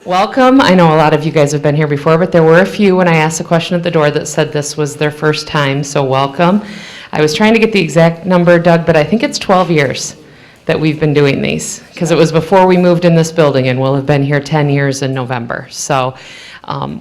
Welcome. I know a lot of you guys have been here before, but there were a few when I asked a question at the door that said this was their first time, so welcome. I was trying to get the exact number, Doug, but I think it's 12 years that we've been doing these, because it was before we moved in this building, and we'll have been here 10 years in November. So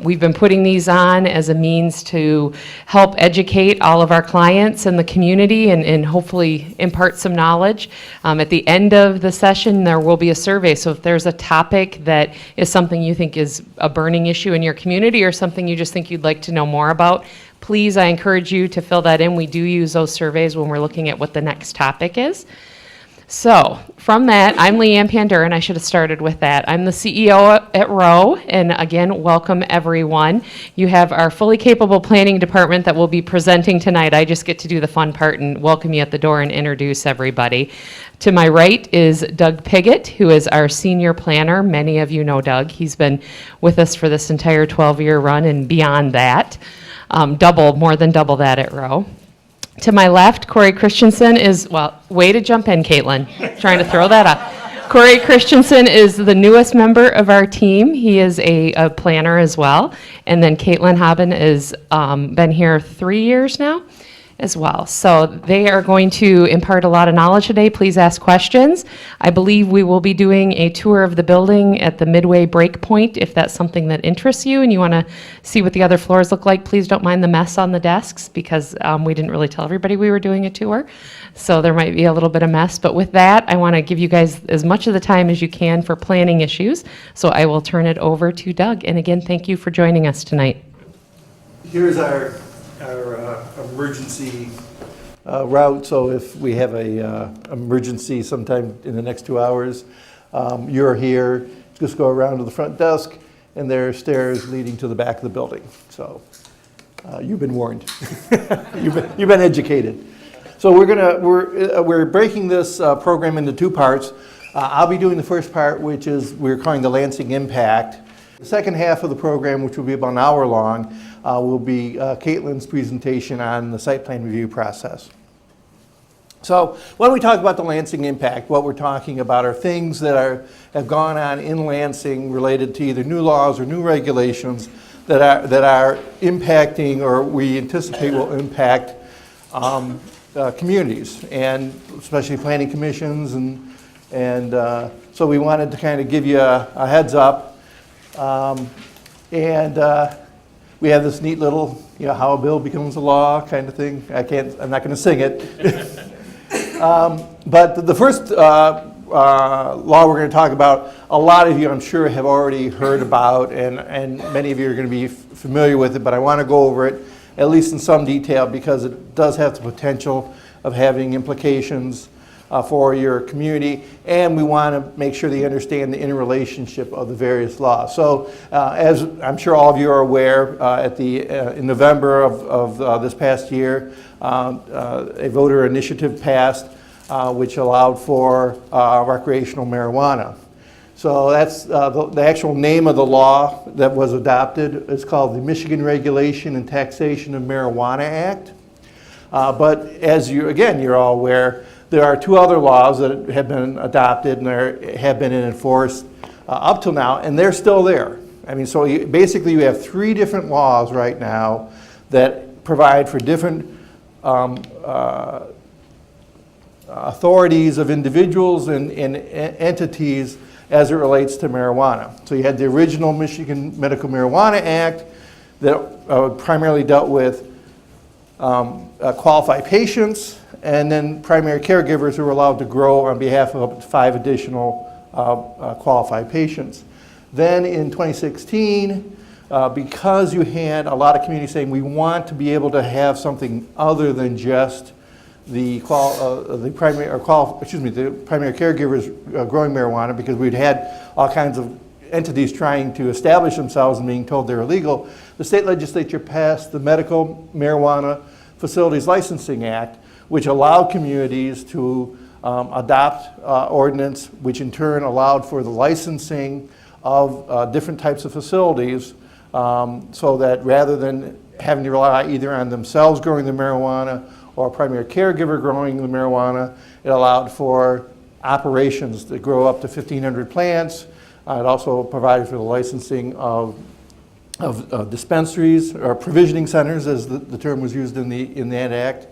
we've been putting these on as a means to help educate all of our clients in the community and hopefully impart some knowledge. At the end of the session, there will be a survey. So if there's a topic that is something you think is a burning issue in your community or something you just think you'd like to know more about, please, I encourage you to fill that in. We do use those surveys when we're looking at what the next topic is. So from that, I'm Leanne Pandur, and I should have started with that. I'm the CEO at Rowe, and again, welcome everyone. You have our fully capable planning department that will be presenting tonight. I just get to do the fun part and welcome you at the door and introduce everybody. To my right is Doug Piggott, who is our senior planner. Many of you know Doug. He's been with us for this entire 12-year run and beyond that. More than double that at Rowe. To my left, Corey Christensen is, well, way to jump in, Caitlin, trying to throw that up. Corey Christensen is the newest member of our team. He is a planner as well. And then Caitlin Haben has been here 3 years now as well. So they are going to impart a lot of knowledge today. Please ask questions. I believe we will be doing a tour of the building at the midway break point. If that's something that interests you and you want to see what the other floors look like, please don't mind the mess on the desks because we didn't really tell everybody we were doing a tour. So there might be a little bit of mess. But with that, I want to give you guys as much of the time as you can for planning issues. So I will turn it over to Doug. And again, thank you for joining us tonight. Here's our emergency route, so if we have a emergency sometime in the next 2 hours, you're here, just go around to the front desk, and there are stairs leading to the back of the building. So you've been warned. you've been educated. So we're breaking this program into two parts. I'll be doing the first part, which is we're calling the Lansing Impact. The second half of the program, which will be about an hour long, will be Caitlin's presentation on the site plan review process. So when we talk about the Lansing Impact, what we're talking about are things that have gone on in Lansing related to either new laws or new regulations that are impacting or we anticipate will impact communities, and especially planning commissions. And so we wanted to kind of give you a heads up. We have this neat little, how a bill becomes a law kind of thing. I'm not going to sing it. But the first law we're going to talk about, a lot of you, I'm sure, have already heard about, and many of you are going to be familiar with it, but I want to go over it, at least in some detail, because it does have the potential of having implications for your community, and we want to make sure that you understand the interrelationship of the various laws. So as I'm sure all of you are aware, in November of this past year, a voter initiative passed which allowed for recreational marijuana. So that's the actual name of the law that was adopted. It's called the Michigan Regulation and Taxation of Marijuana Act. But as you're all aware, there are two other laws that have been adopted and have been enforced up till now, and they're still there. I mean, so basically you have three different laws right now that provide for different authorities of individuals and entities as it relates to marijuana. So you had the original Michigan Medical Marijuana Act that primarily dealt with qualified patients, and then primary caregivers who were allowed to grow on behalf of up to 5 additional qualified patients. Then in 2016, because you had a lot of communities saying we want to be able to have something other than just the primary caregivers growing marijuana, because we'd had all kinds of entities trying to establish themselves and being told they're illegal, the state legislature passed the Medical Marijuana Facilities Licensing Act, which allowed communities to adopt ordinance, which in turn allowed for the licensing of different types of facilities, so that rather than having to rely either on themselves growing the marijuana or a primary caregiver growing the marijuana, it allowed for operations that grow up to 1,500 plants It also provided for the licensing of dispensaries, or provisioning centers, as the term was used in that act,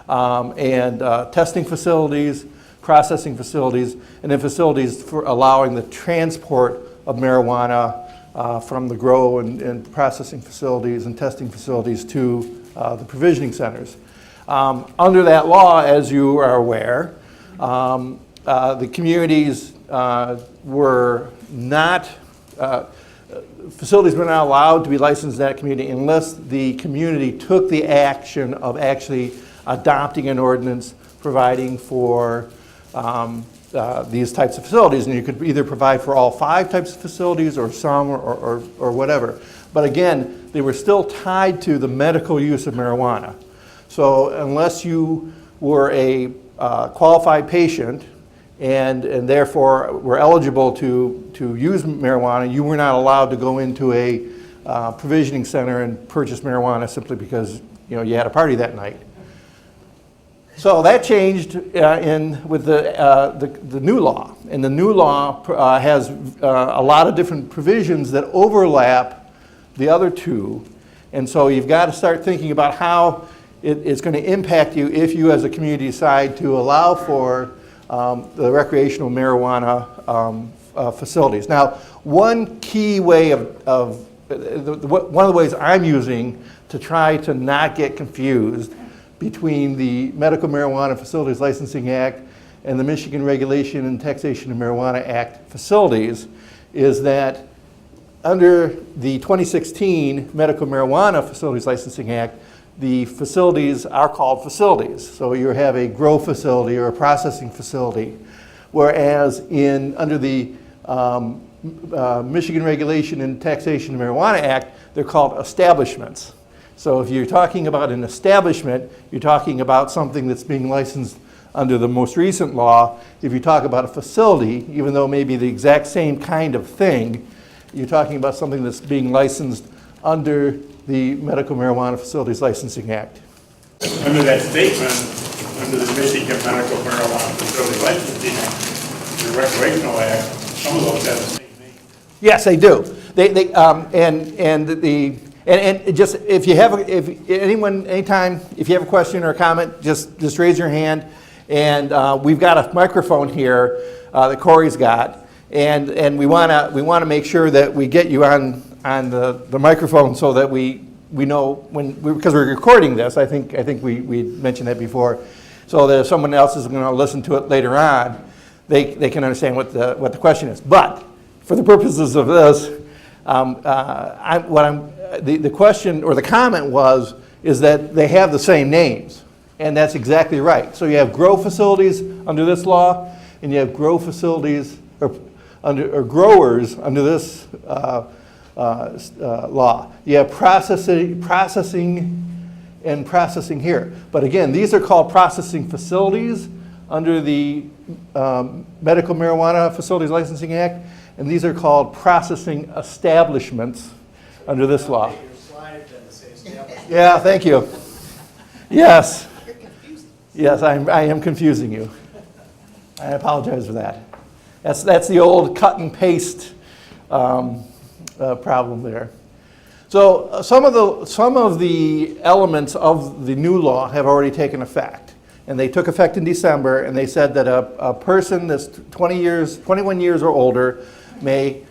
and testing facilities, processing facilities, and then facilities for allowing the transport of marijuana from the grow and processing facilities and testing facilities to the provisioning centers. Under that law, as you are aware, the communities were not, facilities were not allowed to be licensed in that community unless the community took the action of actually adopting an ordinance providing for these types of facilities. And you could either provide for all 5 types of facilities or some or whatever. But again, they were still tied to the medical use of marijuana. So unless you were a qualified patient and therefore were eligible to use marijuana, you were not allowed to go into a provisioning center and purchase marijuana simply because you had a party that night. So that changed with the new law, and the new law has a lot of different provisions that overlap the other two, and so you've got to start thinking about how it's going to impact you if you as a community decide to allow for the recreational marijuana facilities. Now, one key way one of the ways I'm using to try to not get confused between the Medical Marijuana Facilities Licensing Act and the Michigan Regulation and Taxation of Marijuana Act facilities is that under the 2016 Medical Marijuana Facilities Licensing Act, the facilities are called facilities. So you have a grow facility or a processing facility, whereas under the Michigan Regulation and Taxation of Marijuana Act, they're called establishments. So if you're talking about an establishment, you're talking about something that's being licensed under the most recent law. If you talk about a facility, even though it may be the exact same kind of thing, you're talking about something that's being licensed under the Medical Marijuana Facilities Licensing Act. Under that statement, under the Michigan Medical Marijuana Facilities Licensing Act, the Recreational Act, some of those have the same name. Yes, they do. And just if you have anytime if you have a question or a comment, just raise your hand. And we've got a microphone here that Corey's got, and we want to make sure that we get you on the microphone so that we know because we're recording this. I think we mentioned that before, so that if someone else is going to listen to it later on, they can understand what the question is. But for the purposes of this, the question or the comment is that they have the same names, and that's exactly right. So you have grow facilities under this law, and you have grow facilities or growers under this law. You have processing and processing here. But again, these are called processing facilities under the Medical Marijuana Facilities Licensing Act, and these are called processing establishments under this law. Yeah, thank you. Yes. Yes, I am confusing you. I apologize for that. That's the old cut and paste problem there. So some of the elements of the new law have already taken effect, and they took effect in December. And they said that a person that's 21 years or older may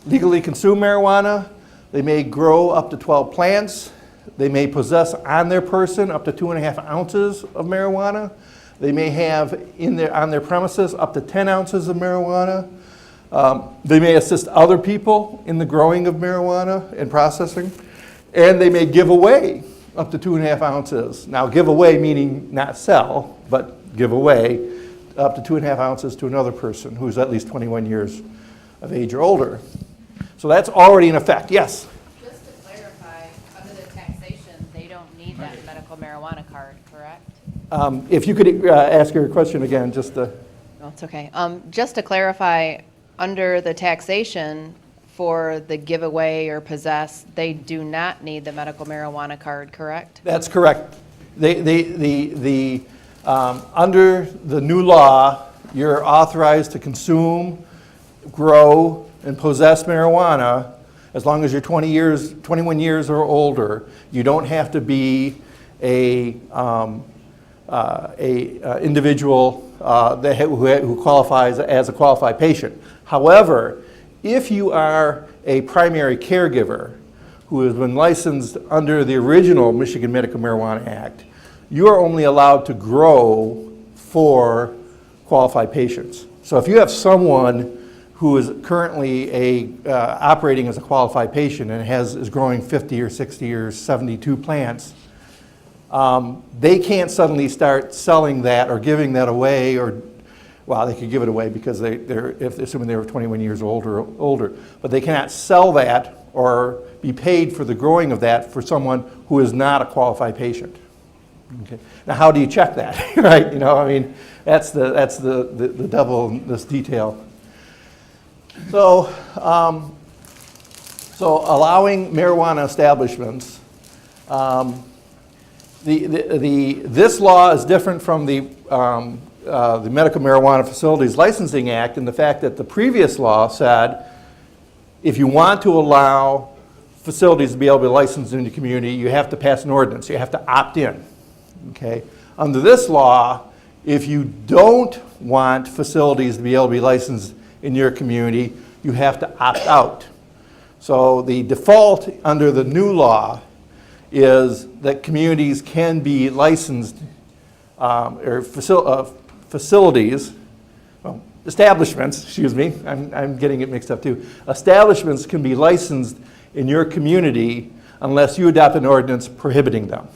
legally consume marijuana. They may grow up to 12 plants. They may possess on their person up to 2.5 ounces of marijuana. They may have on their premises up to 10 ounces of marijuana. They may assist other people in the growing of marijuana and processing. And they may give away up to 2.5 ounces. Now, give away meaning not sell, but give away up to 2.5 ounces to another person who's at least 21 years of age or older. So that's already in effect. Yes? Just to clarify, under the taxation, they don't need that medical marijuana card, correct? If you could ask your question again, just to... No, it's okay. Just to clarify, under the taxation for the giveaway or possess, they do not need the medical marijuana card, correct? That's correct. Under the new law, you're authorized to consume, grow, and possess marijuana, as long as you're 21 years or older, you don't have to be a individual who qualifies as a qualified patient. However, if you are a primary caregiver who has been licensed under the original Michigan Medical Marijuana Act, you are only allowed to grow for qualified patients. So if you have someone who is currently operating as a qualified patient and is growing 50 or 60 or 72 plants, they can't suddenly start selling that or giving that away, or, well, they could give it away because assuming they were 21 years old or older, but they cannot sell that or be paid for the growing of that for someone who is not a qualified patient. Okay. Now, how do you check that, right? You know, I mean, that's the devil in this detail. So, allowing marijuana establishments, this law is different from the Medical Marijuana Facilities Licensing Act in the fact that the previous law said if you want to allow facilities to be able to be licensed in the community, you have to pass an ordinance. You have to opt in. Okay. Under this law, if you don't want facilities to be able to be licensed in your community, you have to opt out. So the default under the new law is that communities can be licensed, or facilities, well, establishments, excuse me, I'm getting it mixed up too. Establishments can be licensed in your community unless you adopt an ordinance prohibiting them.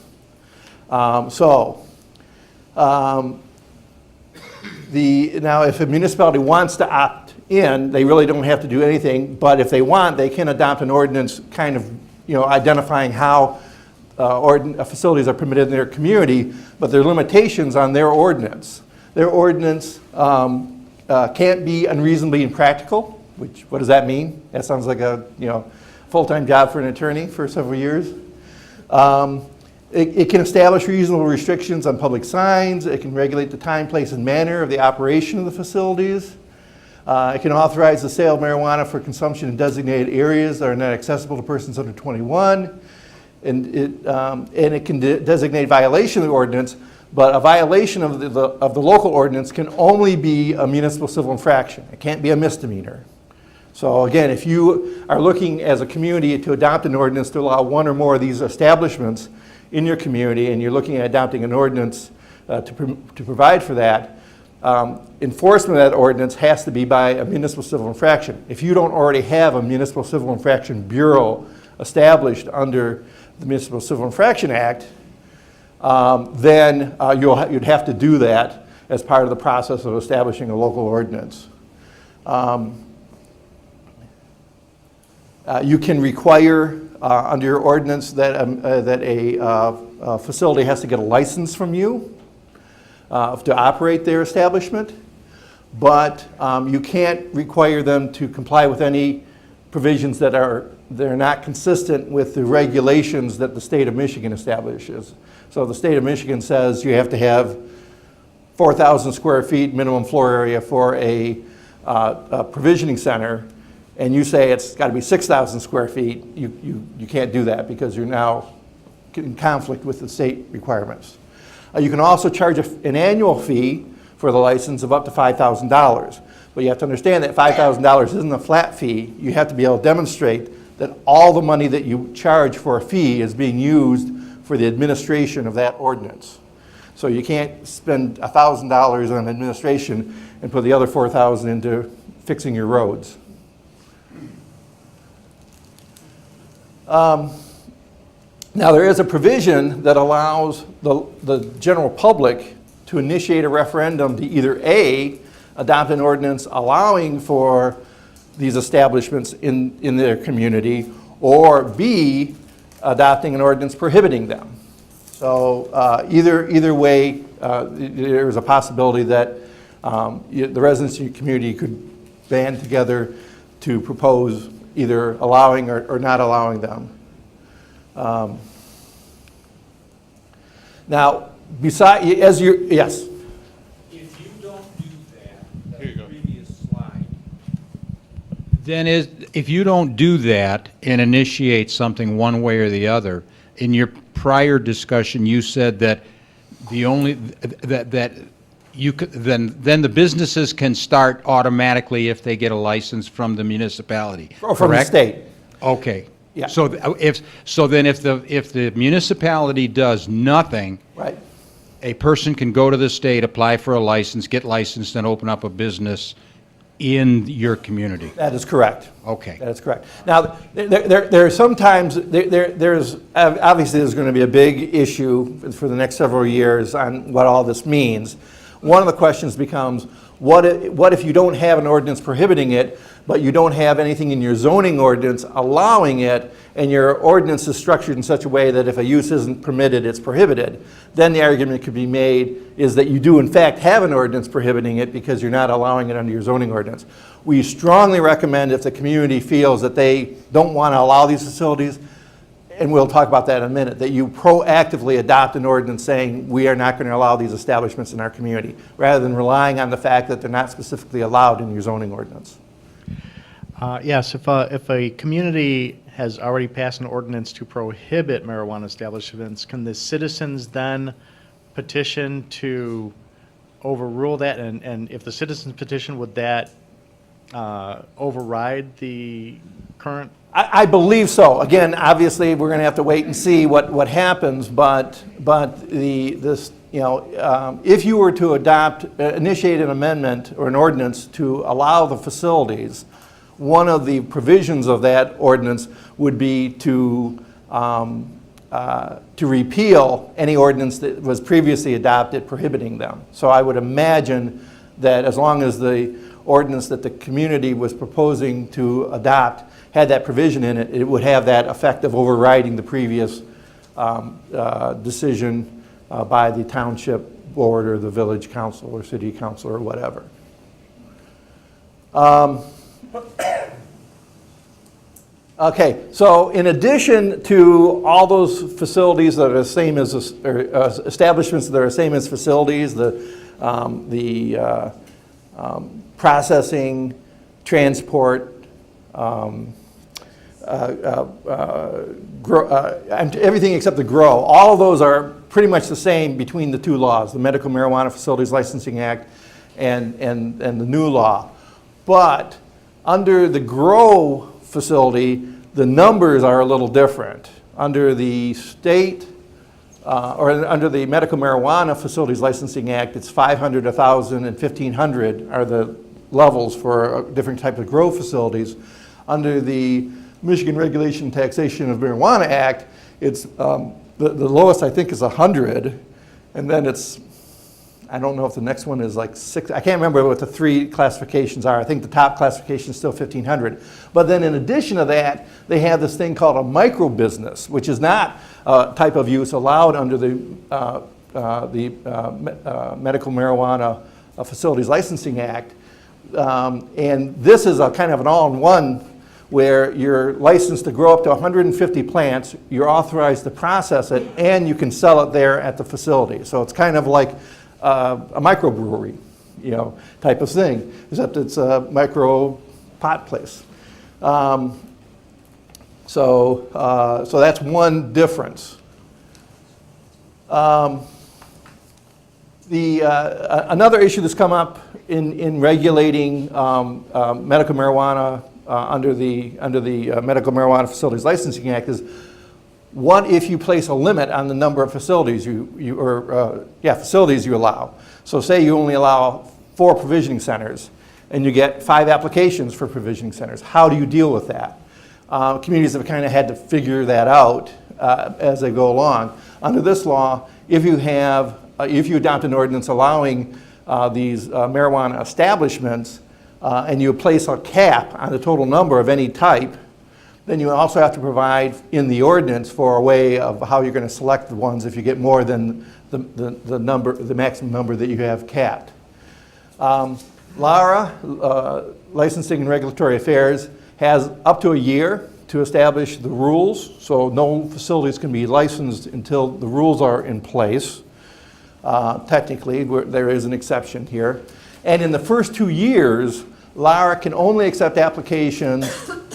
Now if a municipality wants to opt in, they really don't have to do anything, but if they want, they can adopt an ordinance kind of, you know, identifying how facilities are permitted in their community, but there are limitations on their ordinance. Their ordinance can't be unreasonably impractical, which, what does that mean? That sounds like a, you know, full-time job for an attorney for several years. It can establish reasonable restrictions on public signs. It can regulate the time, place, and manner of the operation of the facilities. It can authorize the sale of marijuana for consumption in designated areas that are not accessible to persons under 21. And it can designate violation of the ordinance, but a violation of the local ordinance can only be a municipal civil infraction. It can't be a misdemeanor. So again, if you are looking as a community to adopt an ordinance to allow one or more of these establishments in your community, and you're looking at adopting an ordinance to provide for that, enforcement of that ordinance has to be by a municipal civil infraction. If you don't already have a municipal civil infraction bureau established under the Municipal Civil Infraction Act, then you'd have to do that as part of the process of establishing a local ordinance. You can require under your ordinance that a facility has to get a license from you to operate their establishment, but you can't require them to comply with any provisions that they're not consistent with the regulations that the state of Michigan establishes. So the state of Michigan says you have to have 4,000 square feet minimum floor area for a provisioning center, and you say it's got to be 6,000 square feet. You can't do that because you're now in conflict with the state requirements. You can also charge an annual fee for the license of up to $5,000. But you have to understand that $5,000 isn't a flat fee. You have to be able to demonstrate that all the money that you charge for a fee is being used for the administration of that ordinance. So you can't spend $1,000 on administration and put the other $4,000 into fixing your roads. Now there is a provision that allows the general public to initiate a referendum to either A, adopt an ordinance allowing for these establishments in their community, or B, adopting an ordinance prohibiting them. So either way, there's a possibility that the residents in your community could band together to propose either allowing or not allowing them. Now, yes. If you don't do that, the previous slide, Then if you don't do that and initiate something one way or the other, in your prior discussion, you said that the only, that you could, then the businesses can start automatically if they get a license from the municipality, Or from the correct? state. Okay. Yeah. So then if the municipality does nothing, Right. a person can go to the state, apply for a license, get licensed, and open up a business in your community. That is correct. Okay. That is correct. Now, there are sometimes, there's, obviously there's going to be a big issue for the next several years on what all this means. One of the questions becomes, what if you don't have an ordinance prohibiting it, but you don't have anything in your zoning ordinance allowing it, and your ordinance is structured in such a way that if a use isn't permitted, it's prohibited? Then the argument could be made is that you do in fact have an ordinance prohibiting it because you're not allowing it under your zoning ordinance. We strongly recommend, if the community feels that they don't want to allow these facilities, and we'll talk about that in a minute, that you proactively adopt an ordinance saying we are not going to allow these establishments in our community, rather than relying on the fact that they're not specifically allowed in your zoning ordinance. Yes, if a community has already passed an ordinance to prohibit marijuana establishments, can the citizens then petition to overrule that? And if the citizens petition, would that override the current? I believe so. Again, obviously, we're going to have to wait and see what happens, but this, you know, if you were to initiate an amendment or an ordinance to allow the facilities, one of the provisions of that ordinance would be to repeal any ordinance that was previously adopted prohibiting them. So I would imagine that as long as the ordinance that the community was proposing to adopt had that provision in it, it would have that effect of overriding the previous decision by the township board or the village council or city council or whatever. Okay, so in addition to all those facilities that are the same as, establishments that are the same as facilities, the processing, transport, everything except the grow, all of those are pretty much the same between the two laws, the Medical Marijuana Facilities Licensing Act and the new law. But under the grow facility, the numbers are a little different. Under the state, or under the Medical Marijuana Facilities Licensing Act, it's 500, 1,000, and 1,500 are the levels for different types of grow facilities. Under the Michigan Regulation and Taxation of Marijuana Act, it's the lowest I think is 100, and then it's, I don't know if the next one is like 6. I can't remember what the 3 classifications are. I think the top classification is still 1,500. But then in addition to that, they have this thing called a micro business, which is not a type of use allowed under the Medical Marijuana Facilities Licensing Act. And this is a kind of an all-in-one where you're licensed to grow up to 150 plants, you're authorized to process it, and you can sell it there at the facility. So it's kind of like a microbrewery, you know, type of thing, except it's a micro pot place. So that's one difference. Another issue that's come up in regulating medical marijuana under the Medical Marijuana Facilities Licensing Act is, what if you place a limit on the number of facilities facilities you allow? So say you only allow 4 provisioning centers and you get 5 applications for provisioning centers. How do you deal with that? Communities have kind of had to figure that out as they go along. Under this law, if you adopt an ordinance allowing these marijuana establishments and you place a cap on the total number of any type, then you also have to provide in the ordinance for a way of how you're going to select the ones if you get more than the maximum number that you have capped. LARA, Licensing and Regulatory Affairs, has up to a year to establish the rules, so no facilities can be licensed until the rules are in place. Technically, there is an exception here. And in the first 2 years, Lara can only accept applications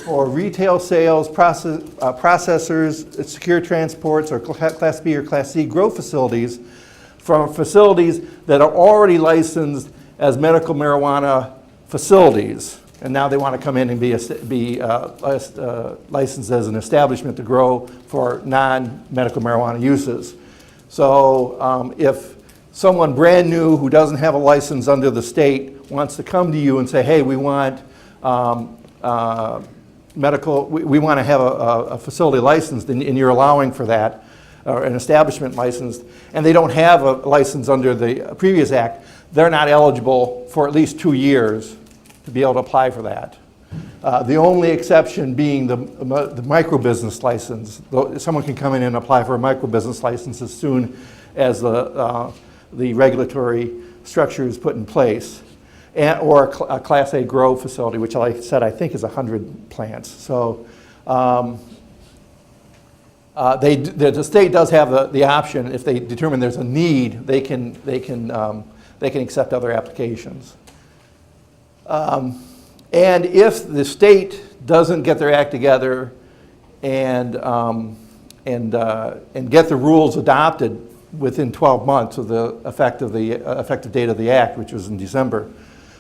for retail sales, processors, secure transports, or Class B or Class C grow facilities from facilities that are already licensed as medical marijuana facilities. And now they want to come in and be licensed as an establishment to grow for non-medical marijuana uses. So if someone brand new who doesn't have a license under the state wants to come to you and say, hey, we want we want to have a facility licensed, and you're allowing for that, or an establishment licensed, and they don't have a license under the previous act, they're not eligible for at least 2 years to be able to apply for that. The only exception being the micro-business license. Someone can come in and apply for a micro-business license as soon as the regulatory structure is put in place. Or a Class A grow facility, which, like I said, I think is 100 plants. So the state does have the option, if they determine there's a need, they can accept other applications. And if the state doesn't get their act together and get the rules adopted within 12 months of the effective date of the act, which was in December.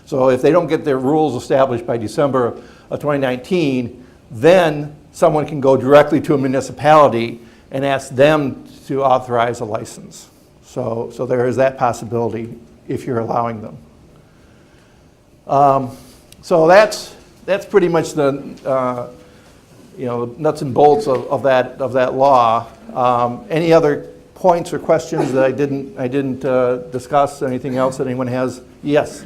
So if they don't get their rules established by December of 2019, then someone can go directly to a municipality and ask them to authorize a license. So there is that possibility if you're allowing them. So that's pretty much the nuts and bolts of that law. Any other points or questions that I didn't discuss? Anything else that anyone has? Yes.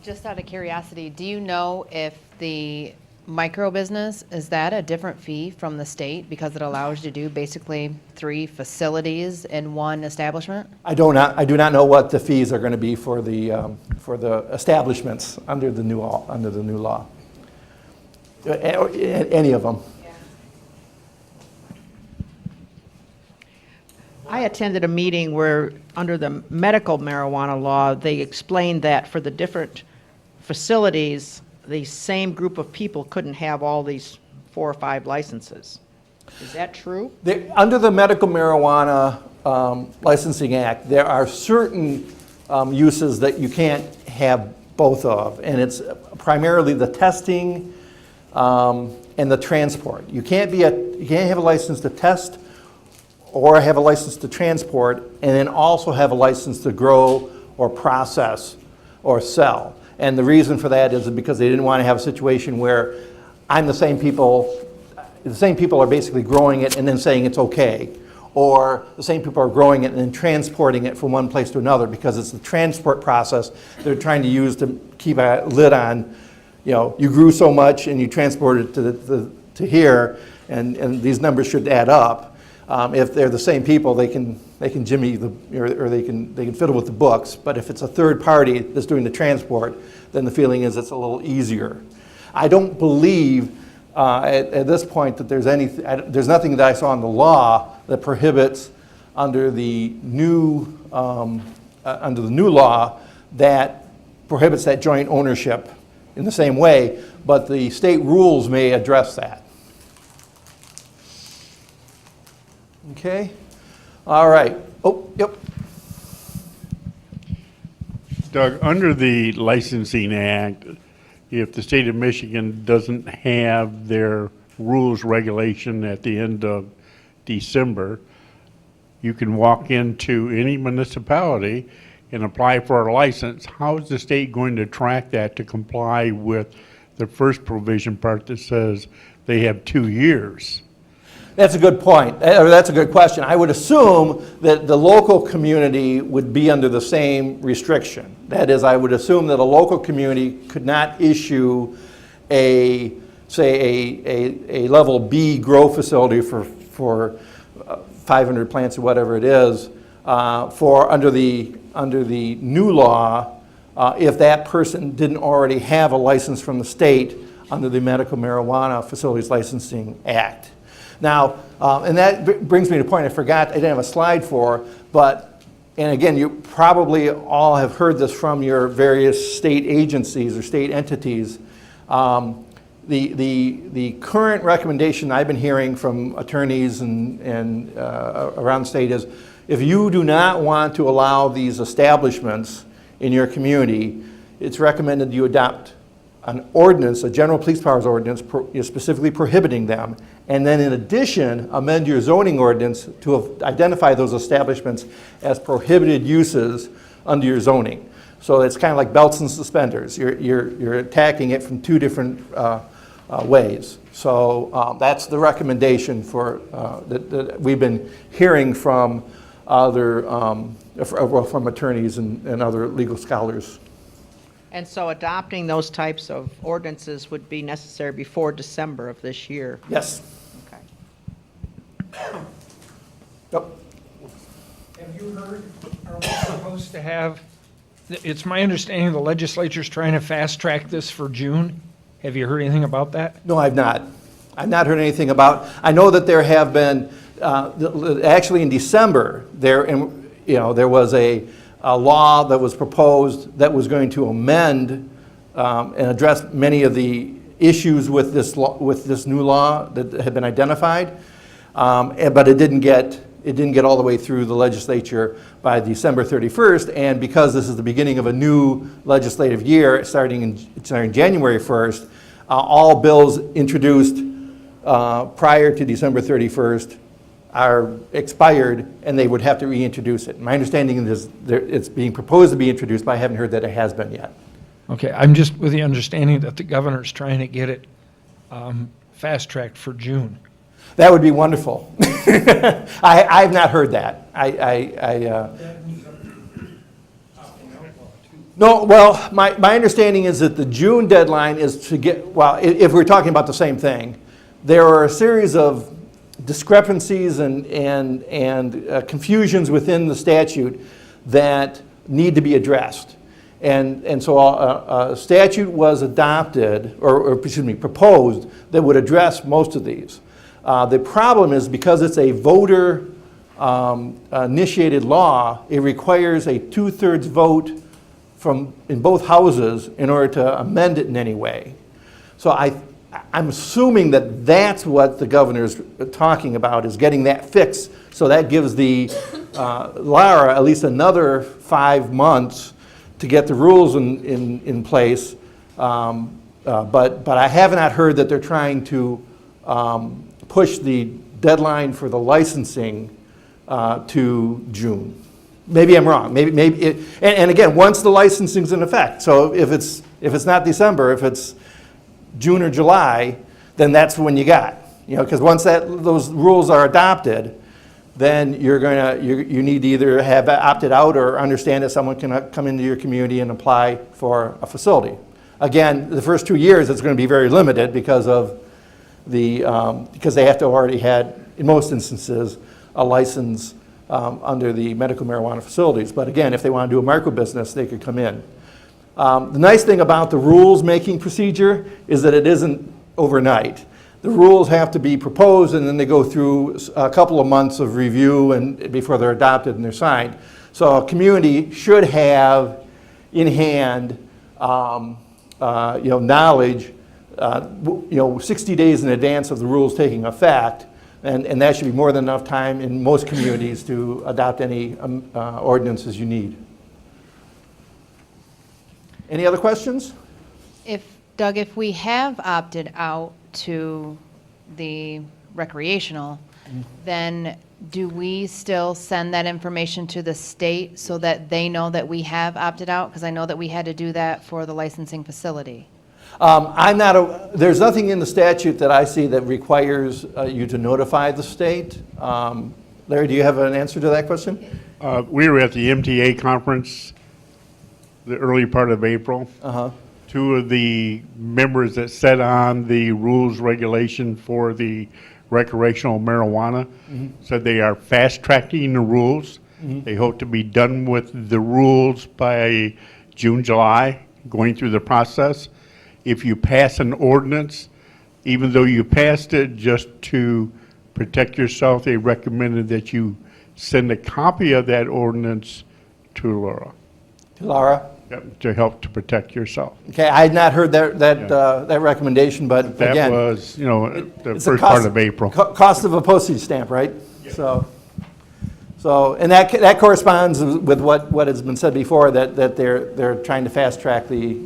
Just out of curiosity, do you know if the micro business, is that a different fee from the state because it allows you to do basically 3 facilities in one establishment? I do not know what the fees are going to be for the establishments under the new law. Any of them. I attended a meeting where, under the medical marijuana law, they explained that for the different facilities, the same group of people couldn't have all these 4 or 5 licenses. Is that true? Under the Medical Marijuana Licensing Act, there are certain uses that you can't have both of, and it's primarily the testing and the transport. You can't have a license to test or have a license to transport and then also have a license to grow or process or sell. And the reason for that is because they didn't want to have a situation where the same people are basically growing it and then saying it's okay, or the same people are growing it and then transporting it from one place to another, because it's the transport process they're trying to use to keep a lid on. You grew so much and you transported it to here, and these numbers should add up. If they're the same people, they can jimmy or they can fiddle with the books. But if it's a third party that's doing the transport, then the feeling is it's a little easier. I don't believe at this point that there's nothing that I saw in the law that prohibits under the new law that prohibits that joint ownership in the same way. But the state rules may address that. Okay, all right. Oh, yep. Doug, under the Licensing Act, if the state of Michigan doesn't have their rules regulation at the end of December, you can walk into any municipality and apply for a license. How is the state going to track that to comply with the first provision part that says they have 2 years? That's a good point, or that's a good question. I would assume that the local community would be under the same restriction. That is, I would assume that a local community could not issue a level B grow facility for 500 plants or whatever it is under the new law if that person didn't already have a license from the state under the Medical Marijuana Facilities Licensing Act. Now, and that brings me to a point I forgot, I didn't have a slide for, but and again, you probably all have heard this from your various state agencies or state entities. The current recommendation I've been hearing from attorneys and around the state is, if you do not want to allow these establishments in your community, it's recommended you adopt an ordinance, a general police powers ordinance, specifically prohibiting them, and then in addition, amend your zoning ordinance to identify those establishments as prohibited uses under your zoning. So it's kind of like belts and suspenders. You're attacking it from two different ways. So that's the recommendation for that we've been hearing from other from attorneys and other legal scholars. And so adopting those types of ordinances would be necessary before December of this year? Yes. Okay. Yep. Have you heard, are we supposed to have, it's my understanding the legislature's trying to fast track this for June. Have you heard anything about that? No, I've not. I've not heard anything about. I know that there have been actually in December there was a law that was proposed that was going to amend and address many of the issues with this new law that had been identified, but it didn't get all the way through the legislature by December 31st. And because this is the beginning of a new legislative year, starting January 1st, all bills introduced prior to December 31st are expired, and they would have to reintroduce it. My understanding is it's being proposed to be introduced, but I haven't heard that it has been yet. Okay, I'm just with the understanding that the governor's trying to get it fast-tracked for June. That would be wonderful. I've not heard that. No, well, my understanding is that the June deadline is to get, well, if we're talking about the same thing, there are a series of discrepancies and confusions within the statute that need to be addressed. And so a statute was adopted, or excuse me, proposed, that would address most of these. The problem is, because it's a voter initiated law, it requires a 2/3 vote in both houses in order to amend it in any way. So I'm assuming that that's what the governor's talking about, is getting that fixed. So that gives the Lara at least another 5 months to get the rules in place. But I have not heard that they're trying to push the deadline for the licensing to June. Maybe I'm wrong. And again, once the licensing's in effect. So if it's not December, if it's June or July, then that's when you got. Because once those rules are adopted, then you need to either have opted out or understand that someone can come into your community and apply for a facility. Again, the first 2 years it's going to be very limited because of because they have to have already had, in most instances, a license under the medical marijuana facilities. But again, if they want to do a micro business, they could come in. The nice thing about the rules-making procedure is that it isn't overnight. The rules have to be proposed, and then they go through a couple of months of review and before they're adopted and they're signed. So a community should have in hand, knowledge, 60 days in advance of the rules taking effect, and that should be more than enough time in most communities to adopt any ordinances you need. Any other questions? Doug, if we have opted out to the recreational, then do we still send that information to the state so that they know that we have opted out? Because I know that we had to do that for the licensing facility. There's nothing in the statute that I see that requires you to notify the state. Larry, do you have an answer to that question? We were at the MTA conference the early part of April. Two of the members that set on the rules regulation for the recreational marijuana said they are fast-tracking the rules. They hope to be done with the rules by June, July, going through the process. If you pass an ordinance, even though you passed it just to protect yourself, they recommended that you send a copy of that ordinance to Laura. Laura? Yep, to help to protect yourself. Okay, I had not heard that recommendation, but That again. was, you know, the it's the first part cost- of April. Cost of a postage stamp, right? So, and that corresponds with what has been said before, that they're trying to fast track the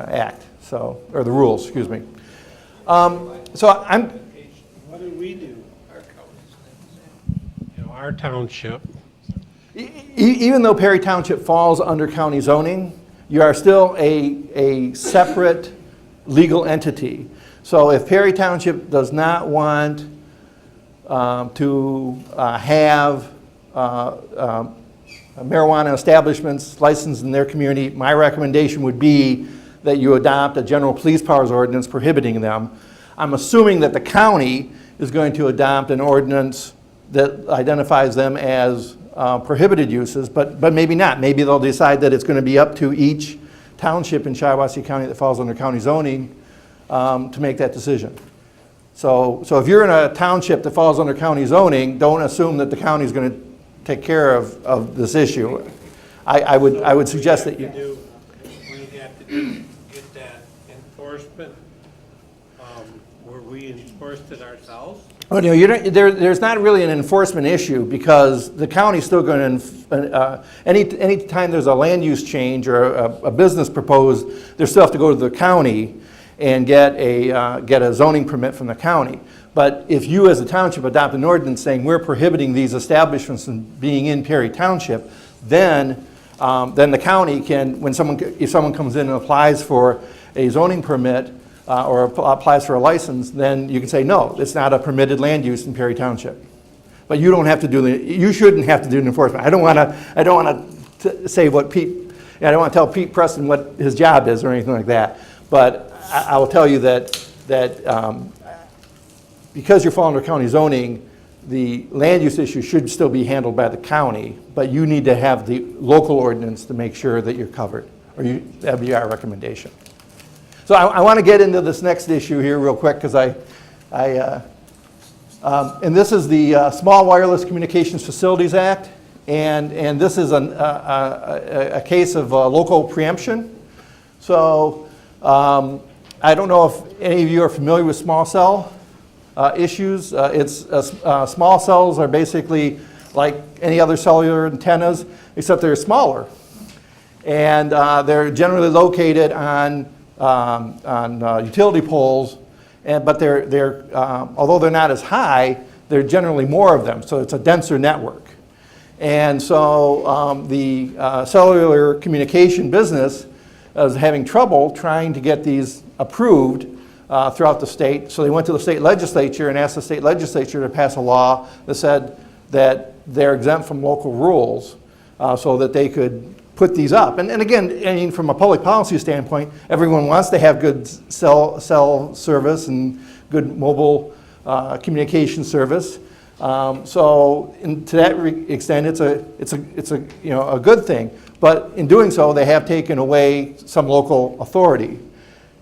act, so, or the rules, excuse me. So I'm, What do we do? You know, our township, even though Perry Township falls under county zoning, you are still a separate legal entity. So if Perry Township does not want to have marijuana establishments licensed in their community, my recommendation would be that you adopt a general police powers ordinance prohibiting them. I'm assuming that the county is going to adopt an ordinance that identifies them as prohibited uses, but maybe not. Maybe they'll decide that it's going to be up to each township in Shiawassee County that falls under county zoning to make that decision. So if you're in a township that falls under county zoning, don't assume that the county is going to take care of this issue. I would suggest that you. we have to do, get that enforcement, where we enforced it ourselves. Oh, no, there's not really an enforcement issue because the county's still going to, any time there's a land use change or a business proposed, they still have to go to the county and get a zoning permit from the county. But if you as a township adopt an ordinance saying we're prohibiting these establishments from being in Perry Township, then the county can, if someone comes in and applies for a zoning permit, or applies for a license, then you can say, no, it's not a permitted land use in Perry Township. But you don't have to you shouldn't have to do an enforcement. I don't want to say what I don't want to tell Pete Preston what his job is or anything like that. But I will tell you that because you're falling under county zoning, the land use issue should still be handled by the county, but you need to have the local ordinance to make sure that you're covered, or that would be our recommendation. So I want to get into this next issue here real quick because and this is the Small Wireless Communications Facilities Act, and this is a case of local preemption. So I don't know if any of you are familiar with small cell issues. Small cells are basically like any other cellular antennas, except they're smaller, and they're generally located on utility poles, but although they're not as high, there are generally more of them, so it's a denser network. And so the cellular communication business is having trouble trying to get these approved throughout the state, so they went to the state legislature and asked the state legislature to pass a law that said that they're exempt from local rules so that they could put these up. And again, I mean, from a public policy standpoint, everyone wants to have good cell service and good mobile communication service. So to that extent, it's a good thing. But in doing so, they have taken away some local authority.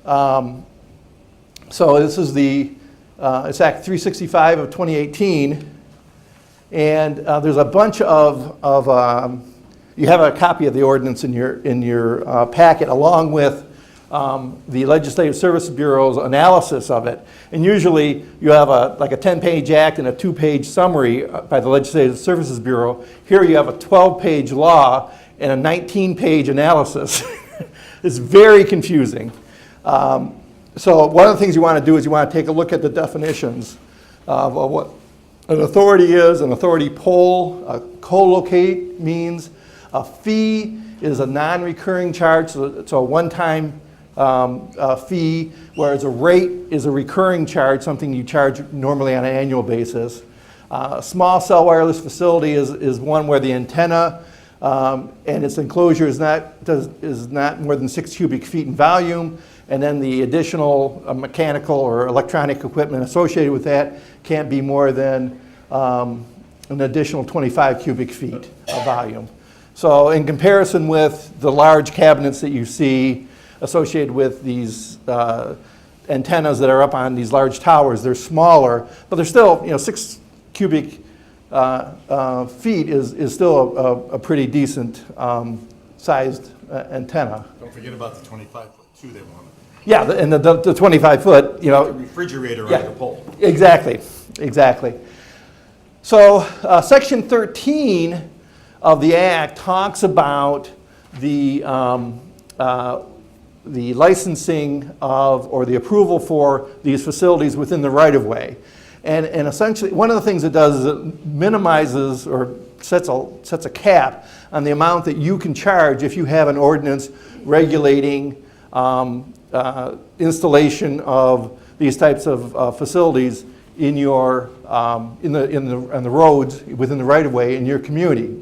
So this is it's Act 365 of 2018, and there's a bunch of you have a copy of the ordinance in your packet, along with the Legislative Services Bureau's analysis of it. And usually you have a 10-page act and a 2-page summary by the Legislative Services Bureau. Here you have a 12-page law and a 19-page analysis. It's very confusing. So one of the things you want to do is you want to take a look at the definitions of what an authority is. An authority pole, co-locate means. A fee is a non-recurring charge, so it's a one-time fee, whereas a rate is a recurring charge, something you charge normally on an annual basis. A small cell wireless facility is one where the antenna and its enclosure is not more than 6 cubic feet in volume, and then the additional mechanical or electronic equipment associated with that can't be more than an additional 25 cubic feet of volume. So in comparison with the large cabinets that you see associated with these antennas that are up on these large towers. They're smaller, but they're still, 6 cubic feet is still a pretty decent sized antenna. Don't forget about the 25-foot too they want. Yeah, and the 25-foot, A refrigerator yeah, on the pole. exactly. So Section 13 of the Act talks about the licensing of, or the approval for these facilities within the right-of-way. And essentially, one of the things it does is it minimizes or sets a cap on the amount that you can charge if you have an ordinance regulating installation of these types of facilities in your on the roads within the right-of-way in your community.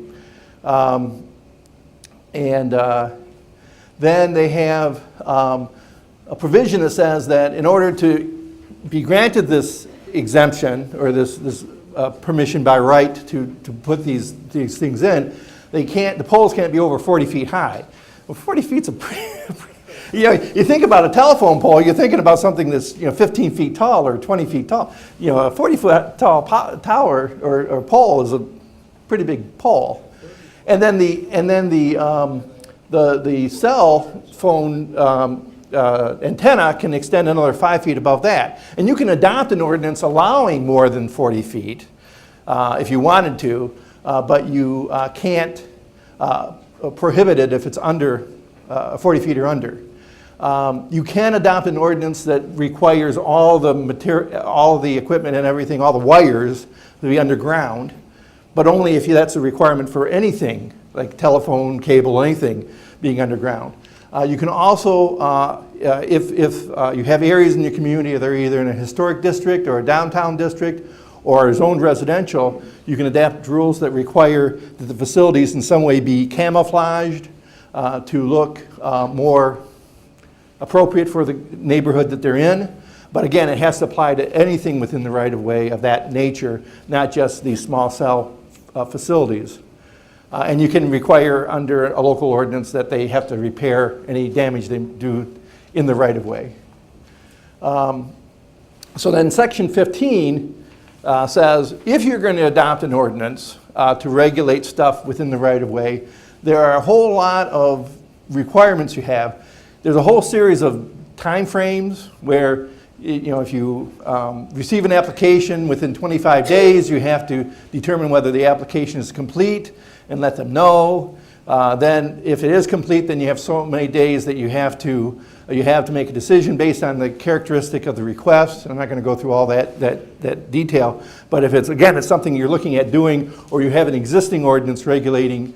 Then they have a provision that says that in order to be granted this exemption or this permission by right to put these things in, the poles can't be over 40 feet high. Well, 40 feet's a pretty, you think about a telephone pole, you're thinking about something that's 15 feet tall or 20 feet tall. A 40-foot tall tower or pole is a pretty big pole. And then the cell phone antenna can extend another 5 feet above that. And you can adopt an ordinance allowing more than 40 feet if you wanted to, but you can't prohibit it if it's under 40 feet or under. You can adopt an ordinance that requires all the equipment and everything, all the wires to be underground, but only if that's a requirement for anything, like telephone, cable, anything being underground. You can also, if you have areas in your community that are either in a historic district or a downtown district or zoned residential, you can adapt rules that require that the facilities in some way be camouflaged to look more appropriate for the neighborhood that they're in. But again, it has to apply to anything within the right-of-way of that nature, not just these small cell facilities. And you can require under a local ordinance that they have to repair any damage they do in the right-of-way. So then Section 15 says if you're going to adopt an ordinance to regulate stuff within the right-of-way, there are a whole lot of requirements you have. There's a whole series of time frames where if you receive an application within 25 days, you have to determine whether the application is complete and let them know. Then if it is complete, then you have so many days that you have to make a decision based on the characteristic of the request. I'm not going to go through all that detail, but if it's something you're looking at doing, or you have an existing ordinance regulating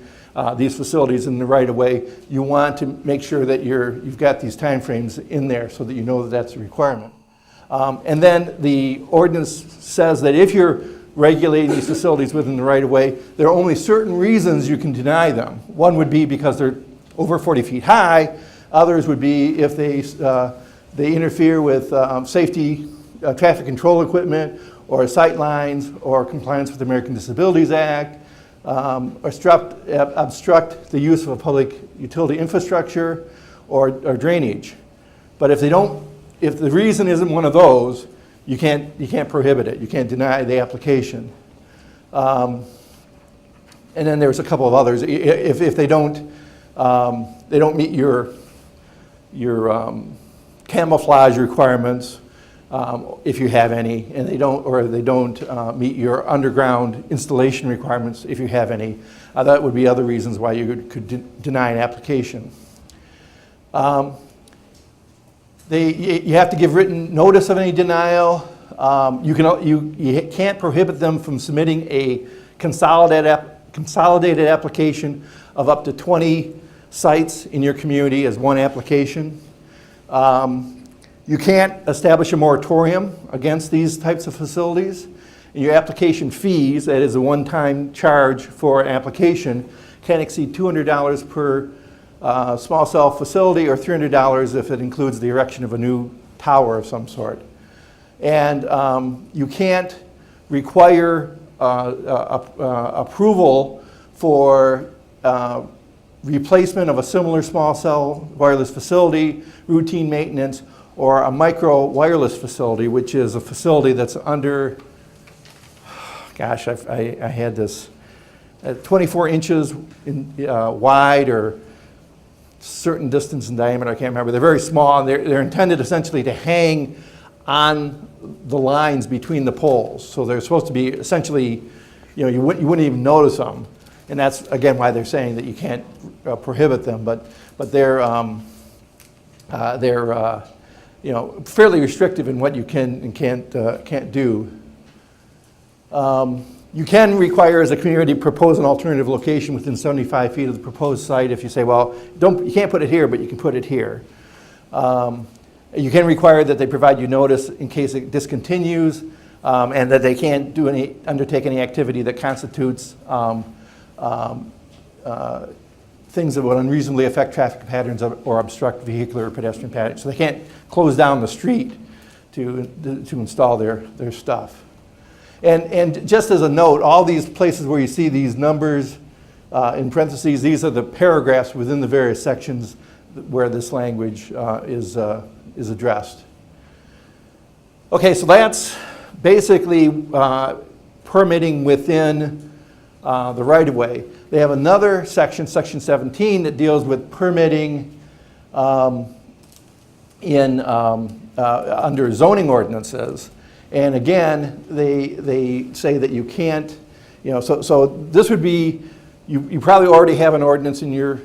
these facilities in the right-of-way, you want to make sure that you've got these time frames in there so that you know that that's a requirement. And then the ordinance says that if you're regulating these facilities within the right-of-way, there are only certain reasons you can deny them. One would be because they're over 40 feet high. Others would be if they interfere with safety, traffic control equipment, or sight lines, or compliance with the American Disabilities Act, or obstruct the use of a public utility infrastructure or drainage. But if the reason isn't one of those, you can't prohibit it. You can't deny the application. And then there's a couple of others. If they don't meet your camouflage requirements, if you have any, and they don't meet your underground installation requirements, if you have any, that would be other reasons why you could deny an application. You have to give written notice of any denial. You can't prohibit them from submitting a consolidated application of up to 20 sites in your community as one application. You can't establish a moratorium against these types of facilities. And your application fees, that is a one-time charge for an application, can't exceed $200 per small cell facility, or $300 if it includes the erection of a new tower of some sort. And you can't require approval for replacement of a similar small cell wireless facility, routine maintenance, or a micro wireless facility, which is a facility that's under, gosh, I had this, 24 inches wide or certain distance in diameter, I can't remember. They're very small, and they're intended essentially to hang on the lines between the poles. So they're supposed to be essentially, you wouldn't even notice them. And that's, again, why they're saying that you can't prohibit them. But they're fairly restrictive in what you can and can't do. You can require, as a community, propose an alternative location within 75 feet of the proposed site. If you say, well, you can't put it here, but you can put it here. You can require that they provide you notice in case it discontinues, and that they can't undertake any activity that constitutes things that would unreasonably affect traffic patterns or obstruct vehicular or pedestrian patterns. So they can't close down the street to install their stuff. And just as a note, all these places where you see these numbers in parentheses, these are the paragraphs within the various sections where this language is addressed. Okay, so that's basically permitting within the right-of-way. They have another section, section 17, that deals with permitting under zoning ordinances. And again, they say that you can't, so this would be, you probably already have an ordinance in your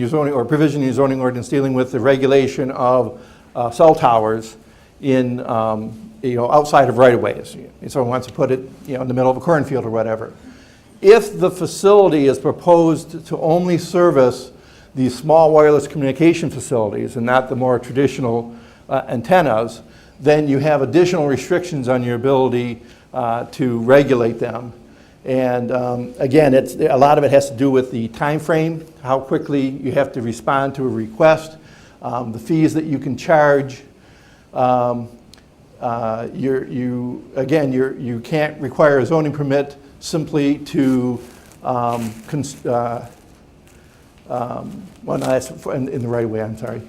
zoning, or provision in your zoning ordinance dealing with the regulation of cell towers in, outside of right-of-ways. If someone wants to put it, in the middle of a cornfield or whatever. If the facility is proposed to only service these small wireless communication facilities and not the more traditional antennas, then you have additional restrictions on your ability to regulate them. And again, a lot of it has to do with the time frame, how quickly you have to respond to a request, the fees that you can charge. You can't require a zoning permit simply to, well, no, that's in the right way, I'm sorry.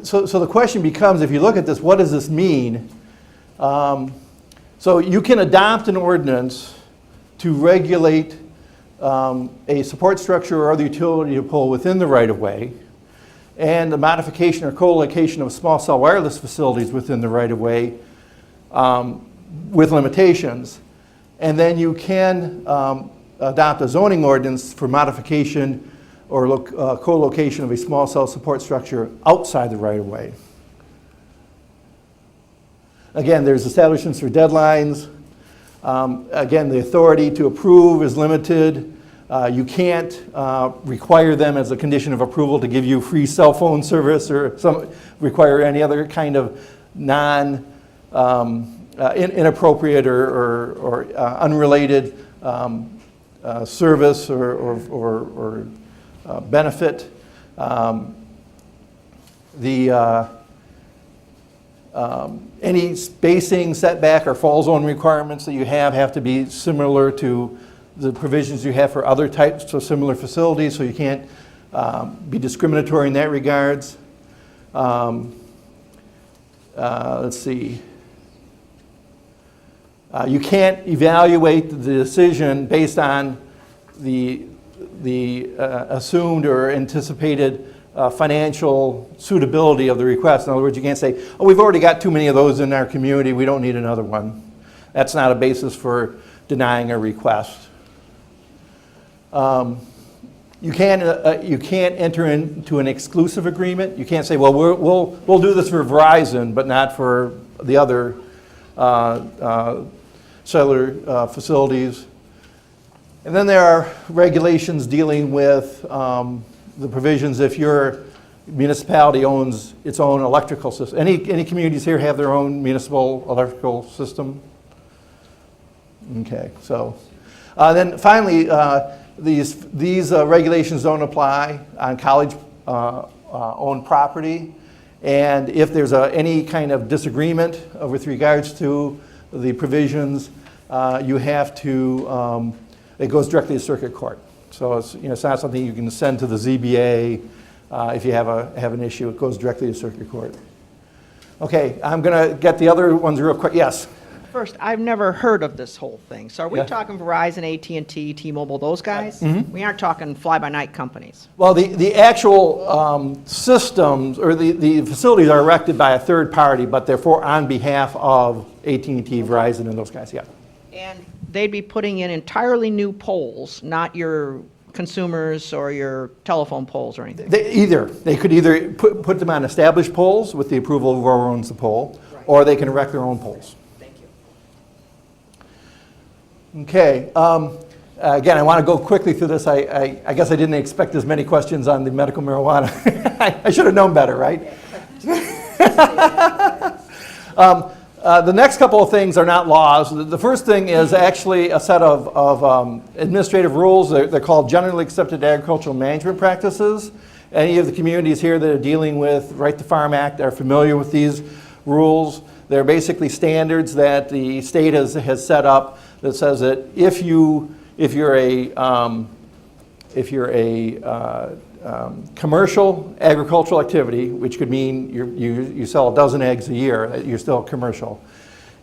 So the question becomes, if you look at this, what does this mean? So you can adopt an ordinance to regulate a support structure or other utility pole within the right-of-way, and the modification or co-location of small cell wireless facilities within the right-of-way with limitations. And then you can adopt a zoning ordinance for modification or co-location of a small cell support structure outside the right-of-way. Again, there's establishments for deadlines. Again, the authority to approve is limited. You can't require them as a condition of approval to give you free cell phone service or require any other kind of inappropriate or unrelated service or benefit. Any spacing, setback, or fall zone requirements that you have to be similar to the provisions you have for other types of similar facilities, so you can't be discriminatory in that regards. Let's see. You can't evaluate the decision based on the assumed or anticipated financial suitability of the request. In other words, you can't say, oh, we've already got too many of those in our community, we don't need another one. That's not a basis for denying a request. You can't enter into an exclusive agreement. You can't say, well, we'll do this for Verizon, but not for the other cellular facilities. And then there are regulations dealing with the provisions if your municipality owns its own electrical system. Any communities here have their own municipal electrical system? Okay, so then finally, these regulations don't apply on college-owned property. And if there's any kind of disagreement with regards to the provisions, you have to, it goes directly to circuit court. So it's not something you can send to the ZBA if you have an issue. It goes directly to circuit court. Okay, I'm going to get the other ones real quick. Yes? First, I've never heard of this whole thing. So are we Yeah. talking Verizon, AT&T, T-Mobile, those guys? We aren't talking fly-by-night companies. Well, the actual systems or the facilities are erected by a third party, but they're on behalf of AT&T, Verizon, and those guys, yeah. And they'd be putting in entirely new poles, not your consumers or your telephone poles or anything. They could either put them on established poles with the approval of whoever owns the pole, or they can erect their own poles. Thank you. Okay. Again, I want to go quickly through this. I guess I didn't expect as many questions on the medical marijuana. I should have known better, right? The next couple of things are not laws. The first thing is actually a set of administrative rules. They're called Generally Accepted Agricultural Management Practices. Any of the communities here that are dealing with Right to Farm Act are familiar with these rules. They're basically standards that the state has set up that says that if you're a commercial agricultural activity, which could mean you sell a dozen eggs a year, you're still commercial,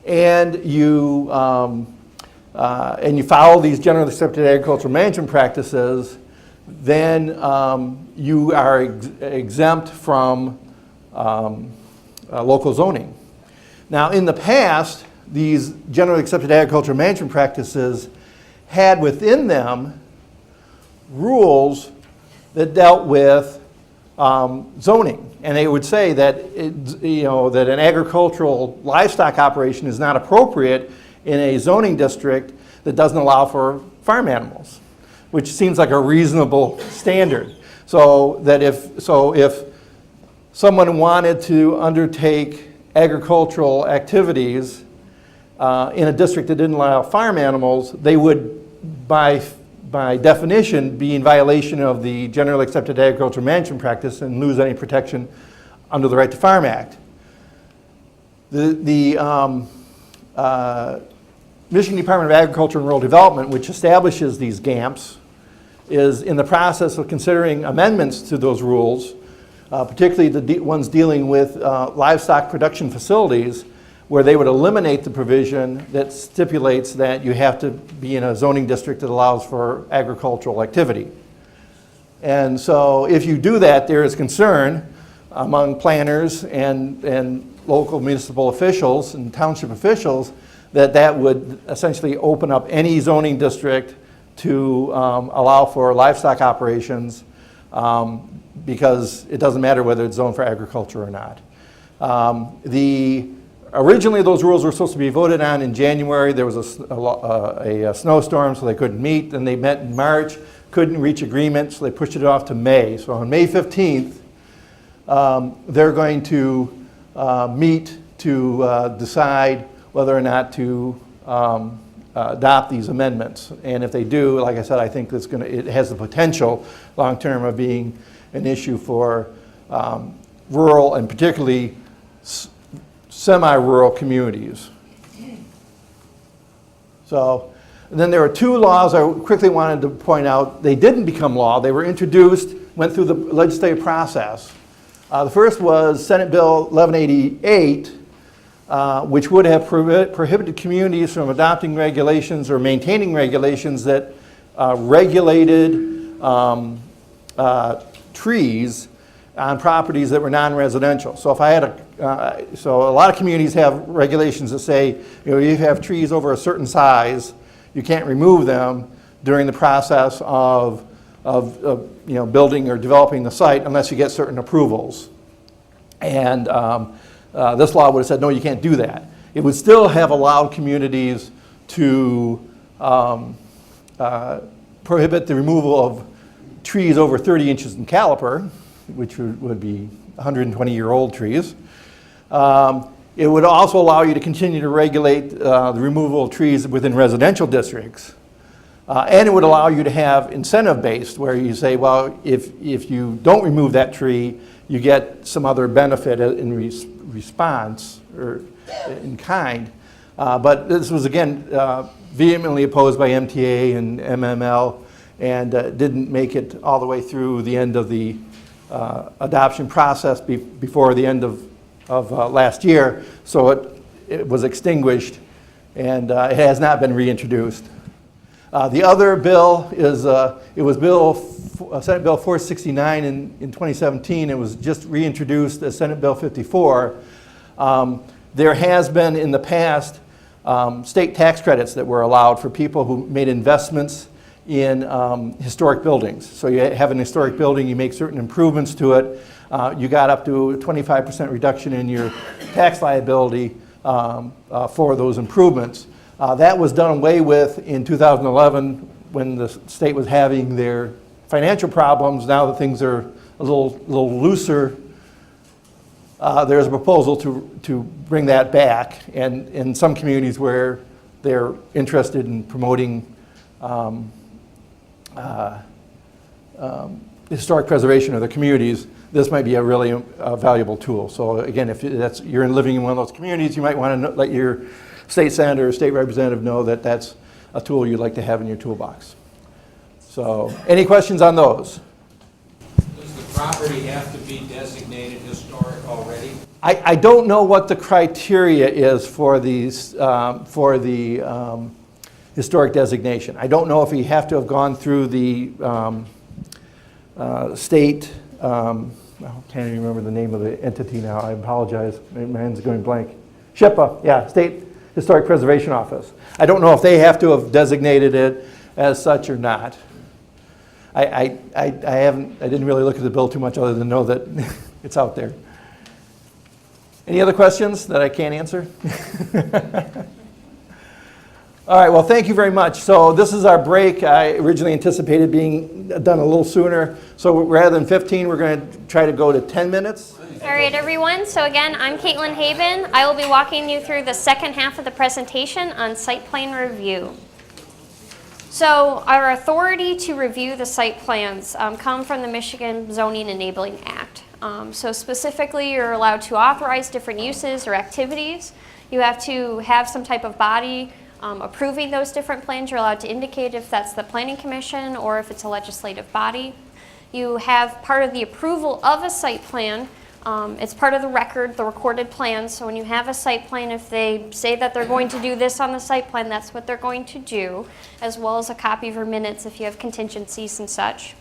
and you follow these generally accepted agricultural management practices, then you are exempt from local zoning. Now, in the past, these generally accepted agricultural management practices had within them rules that dealt with zoning. And they would say that, that an agricultural livestock operation is not appropriate in a zoning district that doesn't allow for farm animals, which seems like a reasonable standard. So if someone wanted to undertake agricultural activities in a district that didn't allow farm animals, they would, by definition, be in violation of the Generally Accepted Agricultural Management Practice and lose any protection under the Right to Farm Act. The Michigan Department of Agriculture and Rural Development, which establishes these GAMPs, is in the process of considering amendments to those rules, particularly the ones dealing with livestock production facilities, where they would eliminate the provision that stipulates that you have to be in a zoning district that allows for agricultural activity. And so if you do that, there is concern among planners and local municipal officials and township officials that would essentially open up any zoning district to allow for livestock operations because it doesn't matter whether it's zoned for agriculture or not. Originally, those rules were supposed to be voted on in January. There was a snowstorm, so they couldn't meet. Then they met in March, couldn't reach agreement, so they pushed it off to May. So on May 15th, they're going to meet to decide whether or not to adopt these amendments. And if they do, like I said, I think it has the potential long-term of being an issue for rural and particularly semi-rural communities. So, and then there are two laws I quickly wanted to point out. They didn't become law. They were introduced, went through the legislative process. The first was Senate Bill 1188, which would have prohibited communities from adopting regulations or maintaining regulations that regulated trees on properties that were non-residential. So if I had so a lot of communities have regulations that say, you have trees over a certain size, you can't remove them during the process of building or developing the site unless you get certain approvals. And this law would have said, no, you can't do that. It would still have allowed communities to prohibit the removal of trees over 30 inches in caliper, which would be 120-year-old trees. It would also allow you to continue to regulate the removal of trees within residential districts. And it would allow you to have incentive-based, where you say, well, if you don't remove that tree, you get some other benefit in response or in kind. But this was, again, vehemently opposed by MTA and MML, and didn't make it all the way through the end of the adoption process before the end of last year, so it was extinguished, and it has not been reintroduced. The other bill is, it was Senate Bill 469 in 2017. It was just reintroduced as Senate Bill 54. There has been in the past state tax credits that were allowed for people who made investments in historic buildings. So you have an historic building, you make certain improvements to it, you got up to a 25% reduction in your tax liability for those improvements. That was done away with in 2011 when the state was having their financial problems. Now that things are a little looser, there's a proposal to bring that back. And in some communities where they're interested in promoting historic preservation of their communities, this might be a really valuable tool. So again, if you're living in one of those communities, you might want to let your state senator or state representative know that that's a tool you'd like to have in your toolbox. So any questions on those? Does the property have to be designated historic already? I don't know what the criteria is for these for the historic designation. I don't know if you have to have gone through the state, I can't even remember the name of the entity now, I apologize, my hand's going blank. SHPA, yeah, State Historic Preservation Office. I don't know if they have to have designated it as such or not. I didn't really look at the bill too much other than know that it's out there. Any other questions that I can't answer? All right, well, thank you very much. So this is our break. I originally anticipated being done a little sooner. So rather than 15, we're going to try to go to 10 minutes. All right, everyone. So again, I'm Caitlin Haben. I will be walking you through the second half of the presentation on site plan review. So our authority to review the site plans come from the Michigan Zoning Enabling Act. So specifically, you're allowed to authorize different uses or activities. You have to have some type of body approving those different plans. You're allowed to indicate if that's the Planning Commission or if it's a legislative body. You have part of the approval of a site plan. It's part of the record, the recorded plans. So when you have a site plan, if they say that they're going to do this on the site plan, that's what they're going to do, as well as a copy of your minutes if you have contingencies and such.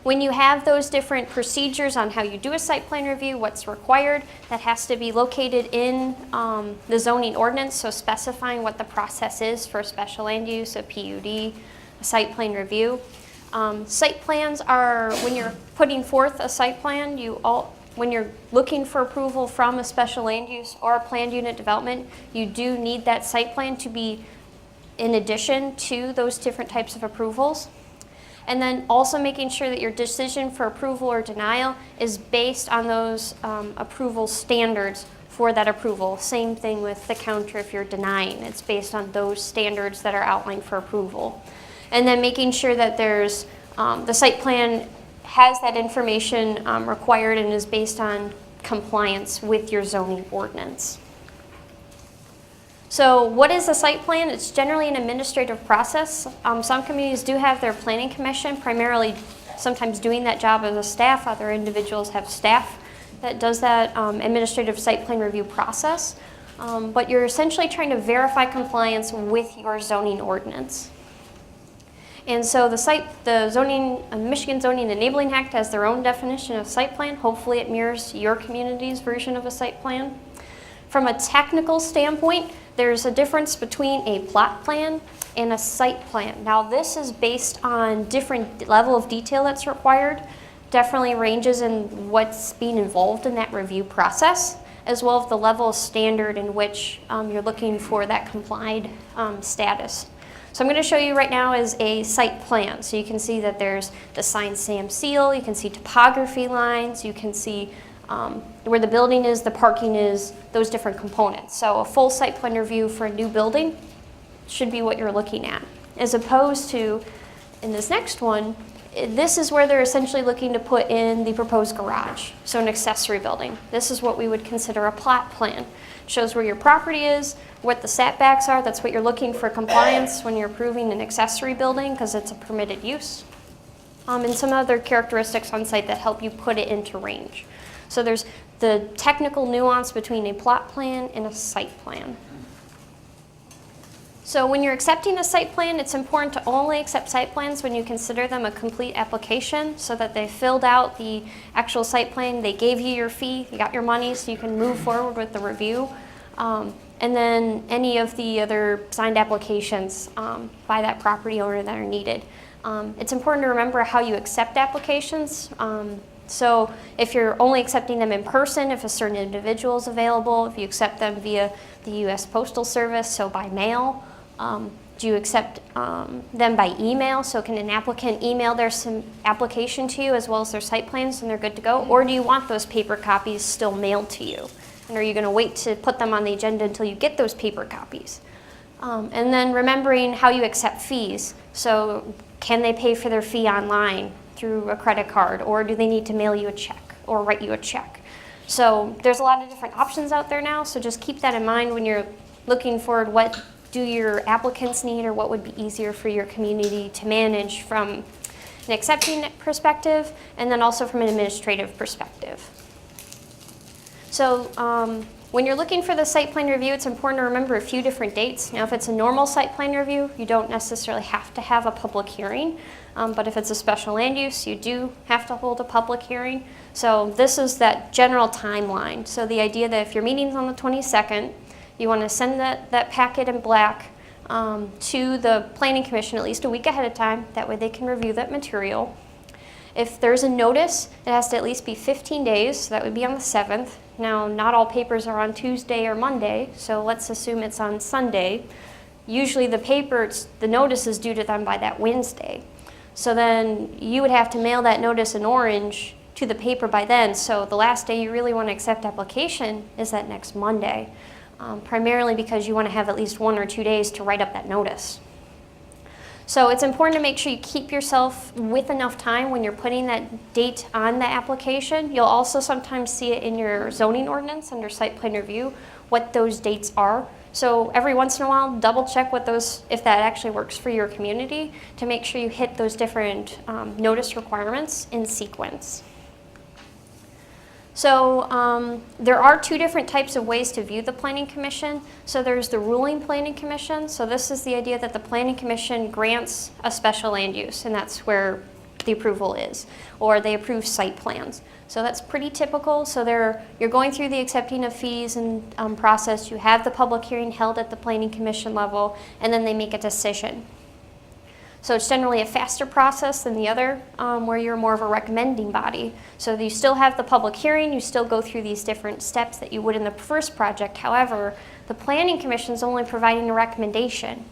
When you have those different procedures on how you do a site plan review, what's required, that has to be located in the zoning ordinance, so specifying what the process is for a special land use, a PUD, a site plan review. Site plans are, when you're putting forth a site plan, when you're looking for approval from a special land use or a planned unit development, you do need that site plan to be in addition to those different types of approvals. And then also making sure that your decision for approval or denial is based on those approval standards for that approval. Same thing with the counter if you're denying. It's based on those standards that are outlined for approval. And then making sure that there's, the site plan has that information required and is based on compliance with your zoning ordinance. So what is a site plan? It's generally an administrative process. Some communities do have their planning commission, primarily sometimes doing that job as a staff. Other individuals have staff that does that administrative site plan review process. But you're essentially trying to verify compliance with your zoning ordinance. And so the Michigan Zoning Enabling Act has their own definition of site plan. Hopefully it mirrors your community's version of a site plan. From a technical standpoint, there's a difference between a plot plan and a site plan. Now this is based on different level of detail that's required. Definitely ranges in what's being involved in that review process, as well as the level of standard in which you're looking for that complied status. So I'm going to show you right now is a site plan. So you can see that there's the signed SAM seal, you can see topography lines, you can see where the building is, the parking is, those different components. So a full site plan review for a new building should be what you're looking at. As opposed to, in this next one, this is where they're essentially looking to put in the proposed garage, so an accessory building. This is what we would consider a plot plan. It shows where your property is, what the setbacks are. That's what you're looking for compliance when you're approving an accessory building because it's a permitted use. and some other characteristics on site that help you put it into range. So there's the technical nuance between a plot plan and a site plan. So when you're accepting a site plan, it's important to only accept site plans when you consider them a complete application, so that they filled out the actual site plan, they gave you your fee, you got your money, so you can move forward with the review. And then any of the other signed applications by that property owner that are needed. It's important to remember how you accept applications. So if you're only accepting them in person, if a certain individual is available, if you accept them via the U.S. Postal Service, so by mail, do you accept them by email? So can an applicant email their application to you as well as their site plans and they're good to go? Or do you want those paper copies still mailed to you? And are you going to wait to put them on the agenda until you get those paper copies? And then remembering how you accept fees. So can they pay for their fee online through a credit card, or do they need to mail you a check or write you a check? So there's a lot of different options out there now, so just keep that in mind when you're looking forward. What do your applicants need, or what would be easier for your community to manage from an accepting perspective, and then also from an administrative perspective. So when you're looking for the site plan review, it's important to remember a few different dates. Now, if it's a normal site plan review, you don't necessarily have to have a public hearing, but if it's a special land use, you do have to hold a public hearing. So this is that general timeline. So the idea that if your meeting's on the 22nd, you want to send that packet in black to the Planning Commission at least a week ahead of time. That way they can review that material. If there's a notice, it has to at least be 15 days, so that would be on the 7th. Now, not all papers are on Tuesday or Monday, so let's assume it's on Sunday. Usually the notice is due to them by that Wednesday. So then you would have to mail that notice in orange to the paper by then. So the last day you really want to accept application is that next Monday, primarily because you want to have at least 1 or 2 days to write up that notice. So it's important to make sure you keep yourself with enough time when you're putting that date on the application. You'll also sometimes see it in your zoning ordinance under site plan review, what those dates are. So every once in a while, double check if that actually works for your community, to make sure you hit those different notice requirements in sequence. So there are 2 different types of ways to view the Planning Commission. So there's the ruling Planning Commission. So this is the idea that the Planning Commission grants a special land use, and that's where the approval is, or they approve site plans. So that's pretty typical. So you're going through the accepting of fees and process. You have the public hearing held at the Planning Commission level, and then they make a decision. So it's generally a faster process than the other, where you're more of a recommending body. So you still have the public hearing, you still go through these different steps that you would in the first project. However, the Planning Commission is only providing a recommendation,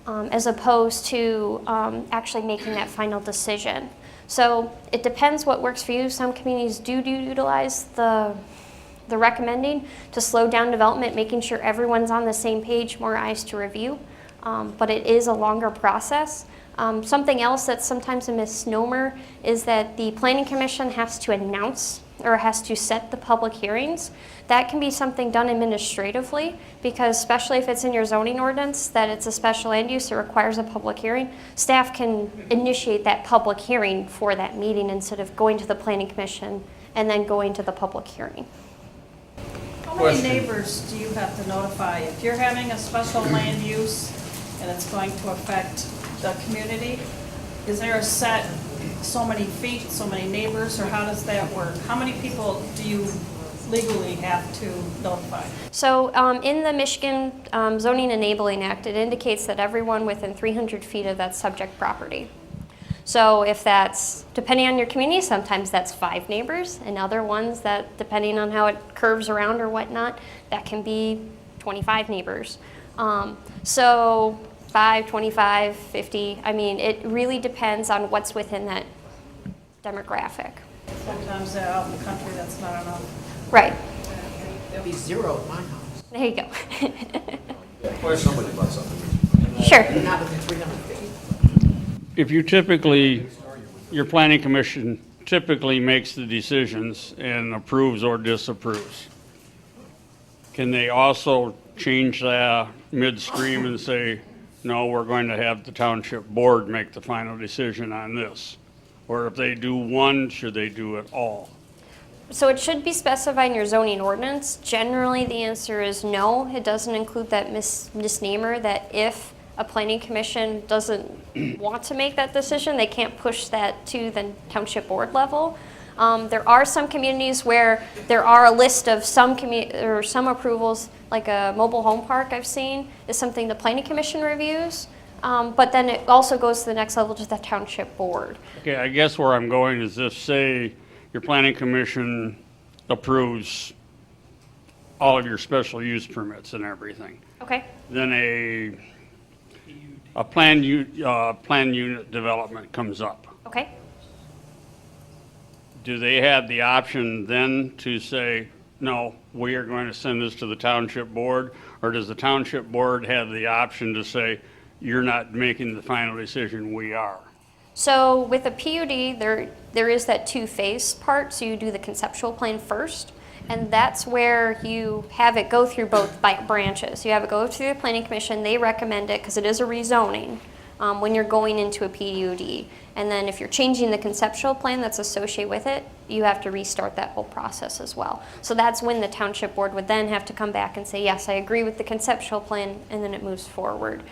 as opposed to actually making that final decision. So it depends what works for you. Some communities do utilize the recommending to slow down development, making sure everyone's on the same page, more eyes to review. But it is a longer process. Something else that's sometimes a misnomer is that the Planning Commission has to announce or has to set the public hearings. That can be something done administratively, because especially if it's in your zoning ordinance that it's a special land use, it requires a public hearing. Staff can initiate that public hearing for that meeting instead of going to the Planning Commission and then going to the public hearing. How many neighbors do you have to notify? If you're having a special land use and it's going to affect the community, is there a set so many feet, so many neighbors, or how does that work? How many people do you legally have to notify? So in the Michigan Zoning Enabling Act, it indicates that everyone within 300 feet of that subject property. So if that's, depending on your community, sometimes that's 5 neighbors, and other ones that, depending on how it curves around or whatnot, that can be 25 neighbors. So 5, 25, 50, I mean, it really depends on what's within that demographic. Sometimes out in the country, that's not enough. Right. There'll be 0 at my house. There you go. Question somebody about something. Sure. Not within 300 feet. If you your planning commission typically makes the decisions and approves or disapproves, can they also change that midstream and say, no, we're going to have the township board make the final decision on this? Or if they do one, should they do it all? So it should be specified in your zoning ordinance. Generally, the answer is no. It doesn't include that misnomer that if a planning commission doesn't want to make that decision, they can't push that to the township board level. There are some communities where there are a list of some approvals, like a mobile home park I've seen, is something the planning commission reviews. But then it also goes to the next level to the township board. Okay, I guess where I'm going is if, say, your planning commission approves all of your special use permits and everything, Okay. then a plan unit development comes up. Okay. Do they have the option then to say, no, we are going to send this to the township board? Or does the township board have the option to say, you're not making the final decision, we are? So with a PUD, there is that two-phase part. So you do the conceptual plan first, and that's where you have it go through both branches. You have it go through the planning commission. They recommend it because it is a rezoning when you're going into a PUD. And then if you're changing the conceptual plan that's associated with it, you have to restart that whole process as well. So that's when the township board would then have to come back and say, yes, I agree with the conceptual plan, and then it moves forward.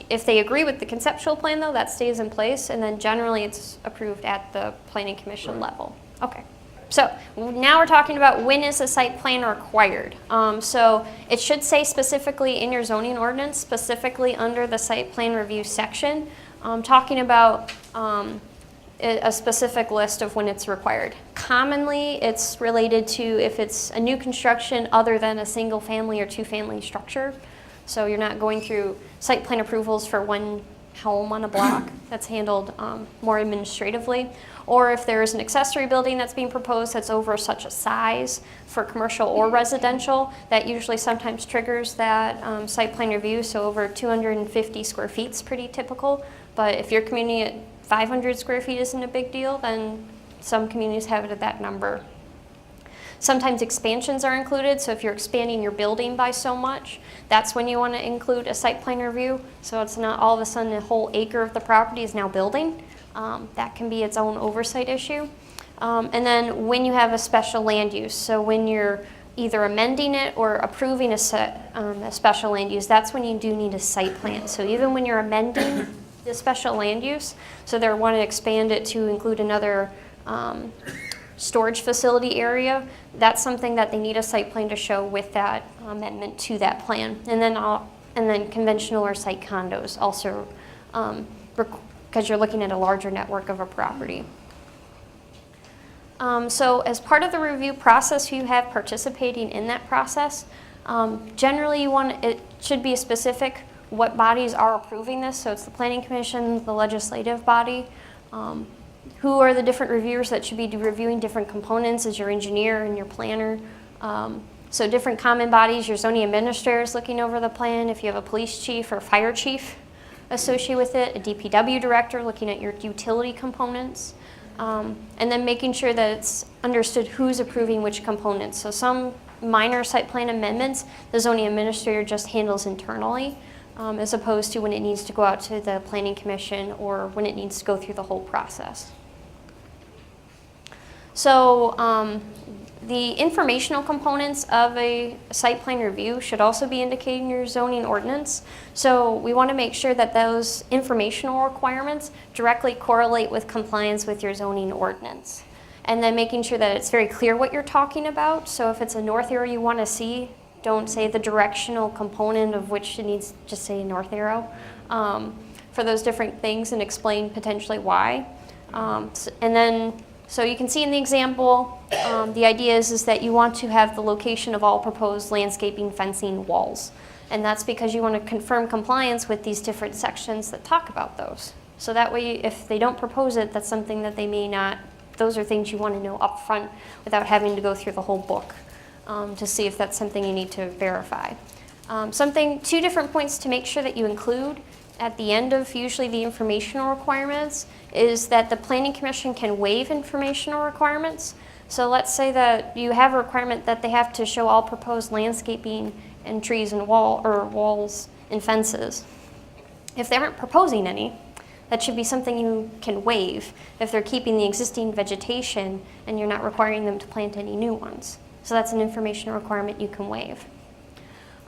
If they agree with the conceptual plan, though, that stays in place, and then generally it's approved at the planning commission level. Okay. So now we're talking about when is a site plan required. So it should say specifically in your zoning ordinance, specifically under the site plan review section, talking about a specific list of when it's required. Commonly, it's related to if it's a new construction other than a single family or two family structure. So you're not going through site plan approvals for one home on a block. That's handled more administratively. Or if there is an accessory building that's being proposed that's over such a size for commercial or residential, that usually sometimes triggers that site plan review. So over 250 square feet is pretty typical. But if your community at 500 square feet isn't a big deal, then some communities have it at that number. Sometimes expansions are included, so if you're expanding your building by so much, that's when you want to include a site plan review. So it's not all of a sudden a whole acre of the property is now building. That can be its own oversight issue. And then when you have a special land use, so when you're either amending it or approving a special land use, that's when you do need a site plan. So even when you're amending the special land use, so they want to expand it to include another storage facility area, that's something that they need a site plan to show with that amendment to that plan. And then conventional or site condos also, because you're looking at a larger network of a property. So as part of the review process, you have participating in that process. Generally, it should be specific what bodies are approving this. So it's the planning commission, the legislative body. Who are the different reviewers that should be reviewing different components as your engineer and your planner. So different common bodies, your zoning administrator is looking over the plan. If you have a police chief or fire chief associated with it, a DPW director looking at your utility components. And then making sure that it's understood who's approving which components. So some minor site plan amendments, the zoning administrator just handles internally, as opposed to when it needs to go out to the planning commission or when it needs to go through the whole process. So the informational components of a site plan review should also be indicated in your zoning ordinance. So we want to make sure that those informational requirements directly correlate with compliance with your zoning ordinance. And then making sure that it's very clear what you're talking about. So if it's a north arrow you want to see, don't say the directional component of which it needs, just say north arrow for those different things and explain potentially why. So you can see in the example, the idea is that you want to have the location of all proposed landscaping, fencing, walls. And that's because you want to confirm compliance with these different sections that talk about those. So that way, if they don't propose it, that's something that they may not, those are things you want to know up front without having to go through the whole book to see if that's something you need to verify. Two different points to make sure that you include at the end of usually the informational requirements is that the Planning Commission can waive informational requirements. So let's say that you have a requirement that they have to show all proposed landscaping and trees and walls and fences. If they aren't proposing any, That should be something you can waive if they're keeping the existing vegetation and you're not requiring them to plant any new ones. So that's an information requirement you can waive.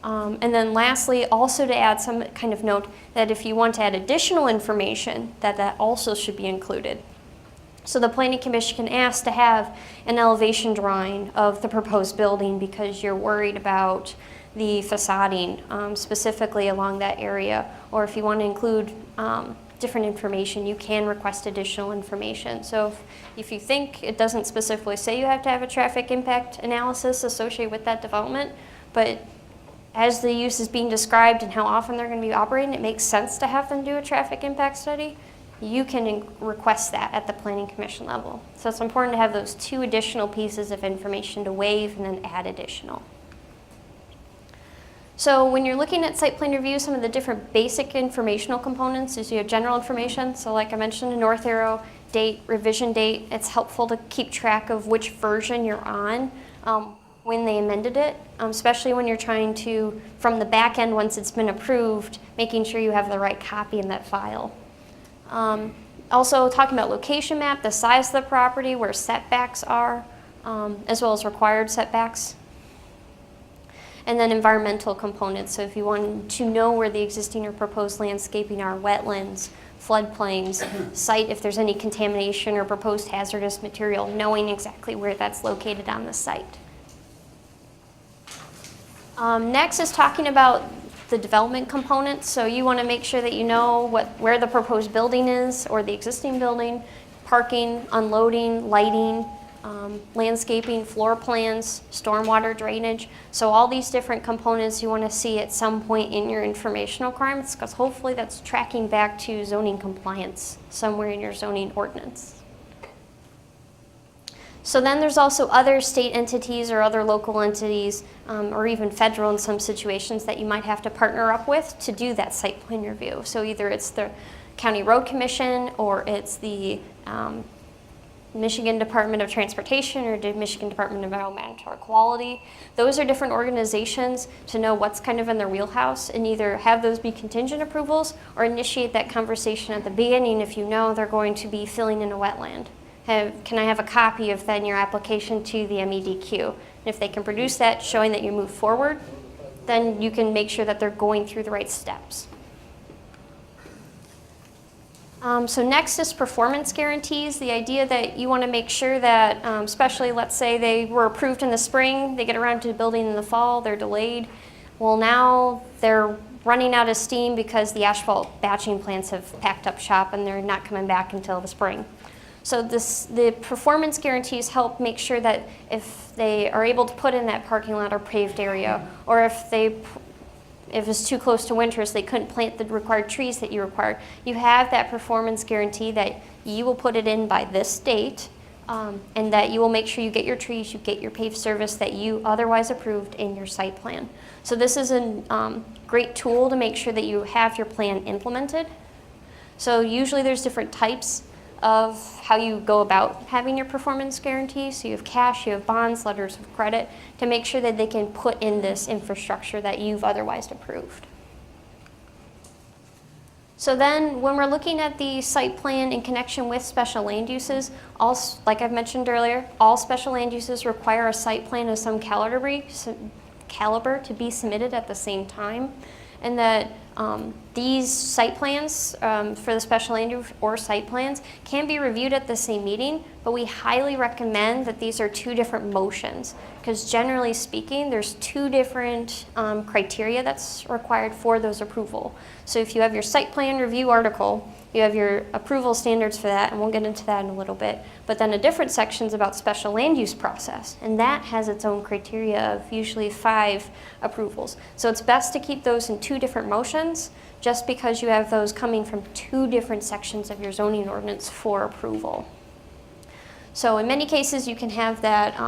And then lastly, also to add some kind of note that if you want to add additional information, that also should be included. So the Planning Commission can ask to have an elevation drawing of the proposed building because you're worried about the facading, specifically along that area. Or if you want to include different information, you can request additional information. So if you think it doesn't specifically say you have to have a traffic impact analysis associated with that development, but as the use is being described and how often they're going to be operating, it makes sense to have them do a traffic impact study. You can request that at the Planning Commission level. So it's important to have those two additional pieces of information to waive and then add additional. So when you're looking at site plan review, some of the different basic informational components is you have general information. So like I mentioned, a north arrow, date, revision date. It's helpful to keep track of which version you're on when they amended it, especially when you're trying to, from the back end, once it's been approved, making sure you have the right copy in that file. Also talking about location map, the size of the property, where setbacks are, as well as required setbacks. And then environmental components, so if you want to know where the existing or proposed landscaping are, wetlands, floodplains, site if there's any contamination or proposed hazardous material, knowing exactly where that's located on the site. Next is talking about the development components. So you want to make sure that you know where the proposed building is or the existing building, parking, unloading, lighting, landscaping, floor plans, stormwater drainage. So all these different components you want to see at some point in your informational requirements, because hopefully that's tracking back to zoning compliance somewhere in your zoning ordinance. So then there's also other state entities or other local entities, or even federal in some situations that you might have to partner up with to do that site plan review. So either it's the County Road Commission or it's the Michigan Department of Transportation or the Michigan Department of Environmental Quality. Those are different organizations to know what's kind of in their wheelhouse and either have those be contingent approvals or initiate that conversation at the beginning if you know they're going to be filling in a wetland. Can I have a copy of then your application to the MEDQ? And if they can produce that showing that you move forward, then you can make sure that they're going through the right steps. So next is performance guarantees. The idea that you want to make sure that, especially let's say they were approved in the spring, they get around to building in the fall, they're delayed. Well, now they're running out of steam because the asphalt batching plants have packed up shop and they're not coming back until the spring. So the performance guarantees help make sure that if they are able to put in that parking lot or paved area, or if it's too close to winter so they couldn't plant the required trees that you required, you have that performance guarantee that you will put it in by this date, and that you will make sure you get your trees, you get your paved service that you otherwise approved in your site plan. So this is a great tool to make sure that you have your plan implemented. So usually there's different types of how you go about having your performance guarantee. So you have cash, you have bonds, letters of credit, to make sure that they can put in this infrastructure that you've otherwise approved. So then when we're looking at the site plan in connection with special land uses, like I've mentioned earlier, all special land uses require a site plan of some caliber to be submitted at the same time, and that these site plans for the special land use or site plans can be reviewed at the same meeting, but we highly recommend that these are two different motions, because generally speaking, there's two different criteria that's required for those approval. So if you have your site plan review article, you have your approval standards for that, and we'll get into that in a little bit. But then a different section's about special land use process, and that has its own criteria of usually 5 approvals. So it's best to keep those in 2 different motions, just because you have those coming from 2 different sections of your zoning ordinance for approval. So in many cases, you can have that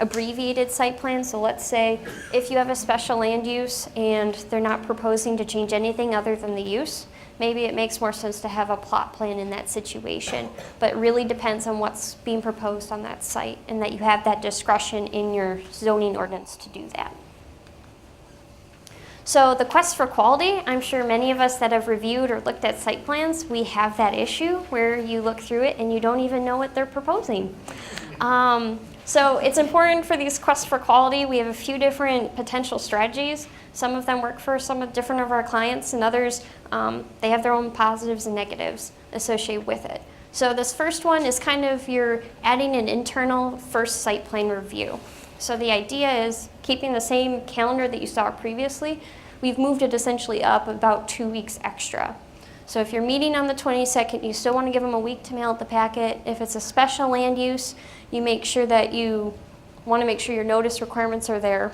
abbreviated site plan. So let's say if you have a special land use and they're not proposing to change anything other than the use, maybe it makes more sense to have a plot plan in that situation. But it really depends on what's being proposed on that site, and that you have that discretion in your zoning ordinance to do that. So the quest for quality, I'm sure many of us that have reviewed or looked at site plans, we have that issue where you look through it and you don't even know what they're proposing. So it's important for these quests for quality. We have a few different potential strategies. Some of them work for some of different of our clients, and others, they have their own positives and negatives associated with it. So this first one is kind of you're adding an internal first site plan review. So the idea is keeping the same calendar that you saw previously. We've moved it essentially up about 2 weeks extra. So if you're meeting on the 22nd, you still want to give them a week to mail out the packet. If it's a special land use, you make sure that you want to make sure your notice requirements are there.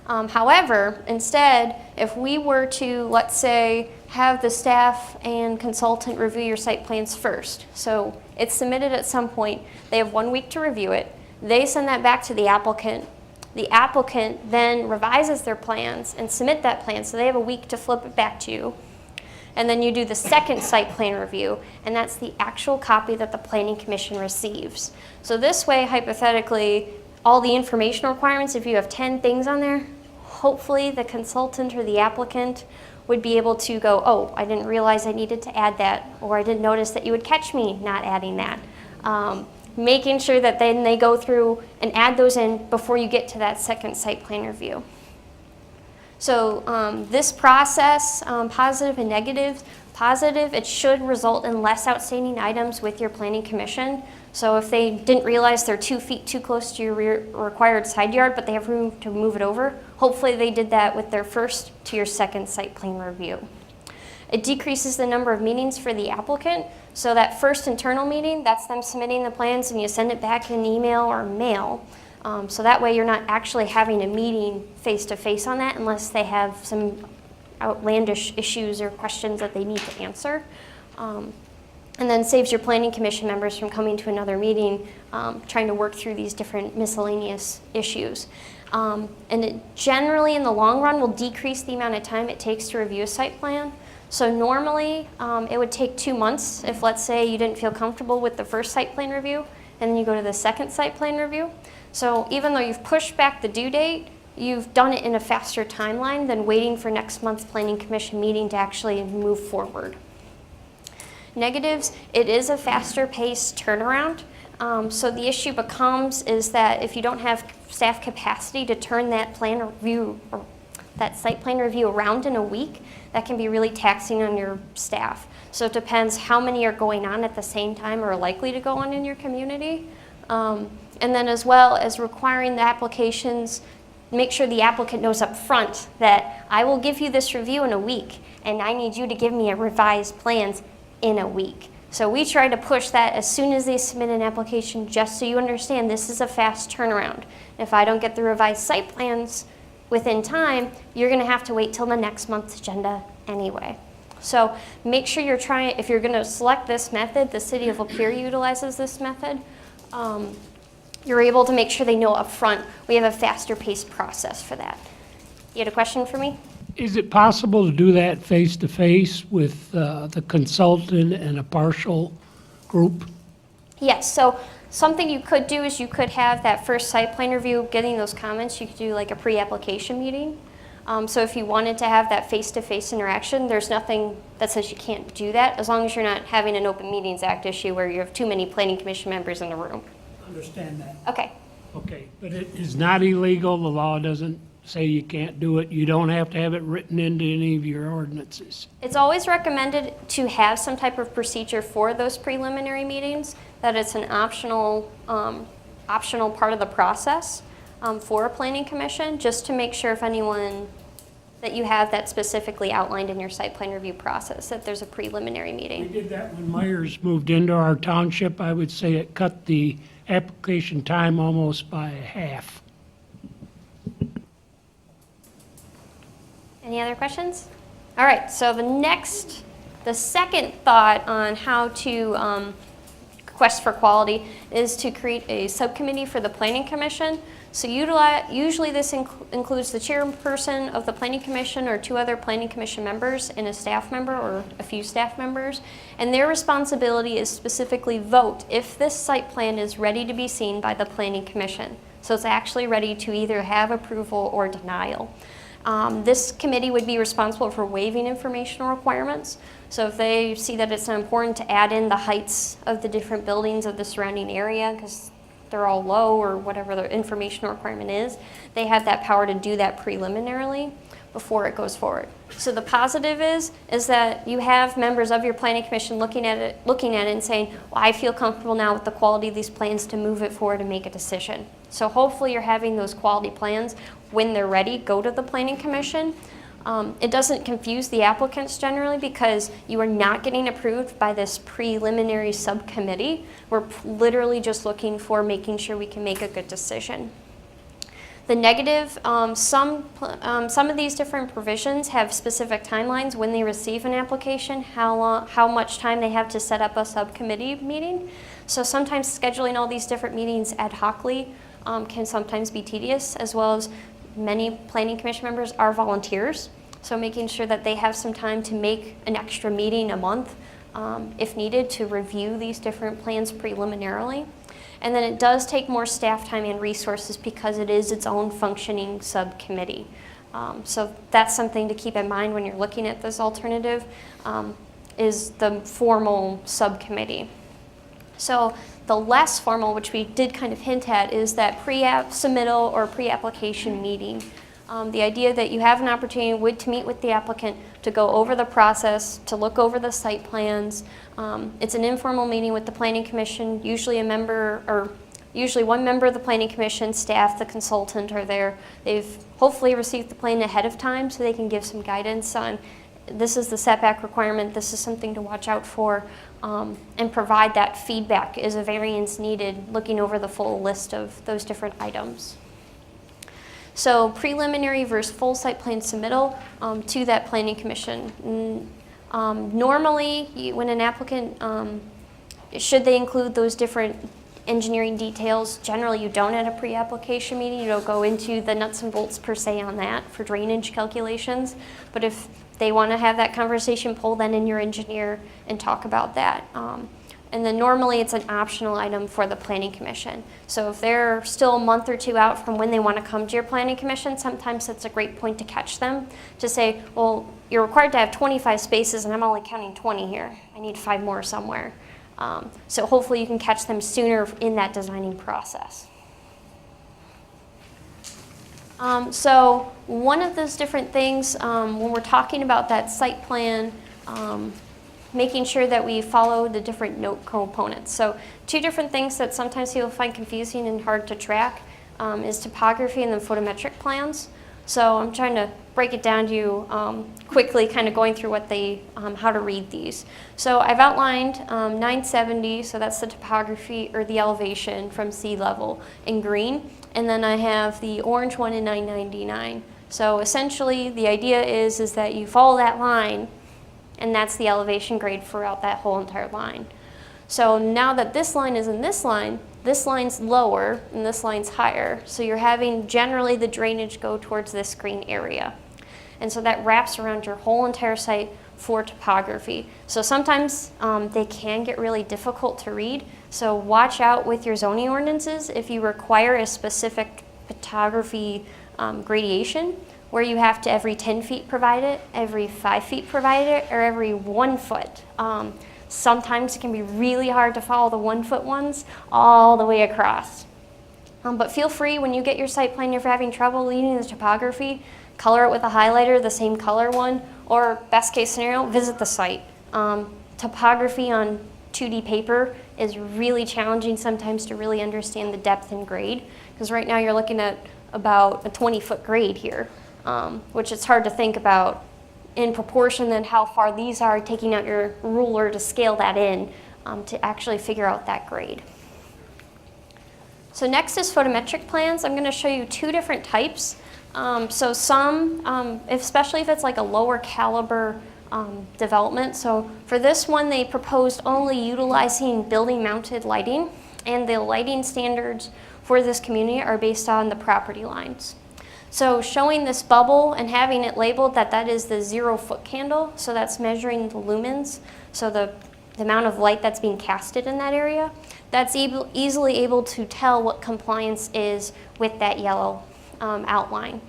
However, instead, if we were to, let's say, have the staff and consultant review your site plans first. So it's submitted at some point. They have 1 week to review it. They send that back to the applicant. The applicant then revises their plans and submit that plan. So they have a week to flip it back to you. And then you do the second site plan review, and that's the actual copy that the Planning Commission receives. So this way, hypothetically, all the information requirements, if you have 10 things on there, hopefully the consultant or the applicant would be able to go, oh, I didn't realize I needed to add that, or I didn't notice that you would catch me not adding that. Making sure that then they go through and add those in before you get to that second site plan review. So this process, positive and negative. Positive, it should result in less outstanding items with your Planning Commission. So if they didn't realize they're 2 feet too close to your required side yard, but they have room to move it over, hopefully they did that with their first to your second site plan review. It decreases the number of meetings for the applicant. So that first internal meeting, that's them submitting the plans and you send it back in email or mail. So that way you're not actually having a meeting face-to-face on that unless they have some outlandish issues or questions that they need to answer. And then saves your Planning Commission members from coming to another meeting trying to work through these different miscellaneous issues. And it generally, in the long run, will decrease the amount of time it takes to review a site plan. So normally, it would take 2 months if, let's say, you didn't feel comfortable with the first site plan review, and then you go to the second site plan review. So even though you've pushed back the due date, you've done it in a faster timeline than waiting for next month's Planning Commission meeting to actually move forward. Negatives, it is a faster paced turnaround. So the issue becomes is that if you don't have staff capacity to turn that plan review or that site plan review around in a week, that can be really taxing on your staff. So it depends how many are going on at the same time or are likely to go on in your community. And then as well as requiring the applications, make sure the applicant knows up front that I will give you this review in a week and I need you to give me a revised plans in a week. So we try to push that as soon as they submit an application, just so you understand this is a fast turnaround. If I don't get the revised site plans within time, you're gonna have to wait till the next month's agenda anyway. So make sure you're trying, if you're gonna select this method, the City of Lapeer utilizes this method, you're able to make sure they know up front we have a faster paced process for that. You had a question for me? Is it possible to do that face-to-face with the consultant and a partial group? Yes, so something you could do is you could have that first site plan review, getting those comments, you could do like a pre-application meeting. So if you wanted to have that face-to-face interaction, there's nothing that says you can't do that, as long as you're not having an Open Meetings Act issue where you have too many Planning Commission members in the room. Understand that. Okay. Okay, but it is not illegal, the law doesn't say you can't do it, you don't have to have it written into any of your ordinances. It's always recommended to have some type of procedure for those preliminary meetings, that it's an optional part of the process for a Planning Commission, just to make sure if anyone, that you have that specifically outlined in your site plan review process, that there's a preliminary meeting. We did that when Myers moved into our township. I would say it cut the application time almost by half. Any other questions? All right, so the second thought on how to quest for quality is to create a subcommittee for the Planning Commission. So usually this includes the chairperson of the Planning Commission or 2 other Planning Commission members and a staff member or a few staff members. And their responsibility is specifically vote if this site plan is ready to be seen by the Planning Commission. So it's actually ready to either have approval or denial. This committee would be responsible for waiving informational requirements. So if they see that it's not important to add in the heights of the different buildings of the surrounding area, because they're all low or whatever the informational requirement is, they have that power to do that preliminarily before it goes forward. So the positive is that you have members of your planning commission looking at it and saying, well, I feel comfortable now with the quality of these plans to move it forward and make a decision. So hopefully you're having those quality plans when they're ready, go to the planning commission. It doesn't confuse the applicants generally because you are not getting approved by this preliminary subcommittee. We're literally just looking for making sure we can make a good decision. The negative, some of these different provisions have specific timelines when they receive an application, how much time they have to set up a subcommittee meeting. So sometimes scheduling all these different meetings ad hocly can sometimes be tedious, as well as many planning commission members are volunteers. So making sure that they have some time to make an extra meeting a month, if needed, to review these different plans preliminarily. And then it does take more staff time and resources because it is its own functioning subcommittee. So that's something to keep in mind when you're looking at this alternative, is the formal subcommittee. So the less formal, which we did kind of hint at, is that pre-app submittal or pre-application meeting. The idea that you have an opportunity to meet with the applicant, to go over the process, to look over the site plans. It's an informal meeting with the Planning Commission. Usually one member of the Planning Commission, staff, the consultant are there. They've hopefully received the plan ahead of time so they can give some guidance on this is the setback requirement, this is something to watch out for, and provide that feedback. Is a variance needed, looking over the full list of those different items. So preliminary versus full site plan submittal to that planning commission. Normally, when an applicant, should they include those different engineering details, generally you don't at a pre-application meeting. You don't go into the nuts and bolts per se on that for drainage calculations. But if they want to have that conversation, pull then in your engineer and talk about that. And then normally it's an optional item for the planning commission. So if they're still a month or two out from when they want to come to your planning commission, sometimes that's a great point to catch them, to say, well, you're required to have 25 spaces and I'm only counting 20 here. I need 5 more somewhere. So hopefully you can catch them sooner in that designing process. So one of those different things, when we're talking about that site plan, making sure that we follow the different note components. So 2 different things that sometimes people find confusing and hard to track is topography and then photometric plans. So I'm trying to break it down to you quickly, kind of going through what they, how to read these. So I've outlined 970, so that's the topography or the elevation from sea level in green. And then I have the orange one in 999. So essentially the idea is that you follow that line, and that's the elevation grade throughout that whole entire line. So now that this line is in this line's lower and this line's higher. So you're having generally the drainage go towards this green area. And so that wraps around your whole entire site for topography. So sometimes they can get really difficult to read. So watch out with your zoning ordinances if you require a specific topography gradation, where you have to every 10 feet provide it, every 5 feet provide it, or every 1 foot. Sometimes it can be really hard to follow the 1 foot ones all the way across. But feel free, when you get your site plan, if you're having trouble reading the topography, color it with a highlighter, the same color one, or best case scenario, visit the site. Topography on 2D paper is really challenging sometimes to really understand the depth and grade, because right now you're looking at about a 20-foot grade here. Which it's hard to think about in proportion than how far these are, taking out your ruler to scale that in to actually figure out that grade. So next is photometric plans. I'm going to show you 2 different types. So some, especially if it's like a lower caliber development. So for this one, they proposed only utilizing building mounted lighting, and the lighting standards for this community are based on the property lines. So showing this bubble and having it labeled that is the 0-foot candle, so that's measuring the lumens, so the amount of light that's being casted in that area, that's easily able to tell what compliance is with that yellow outline.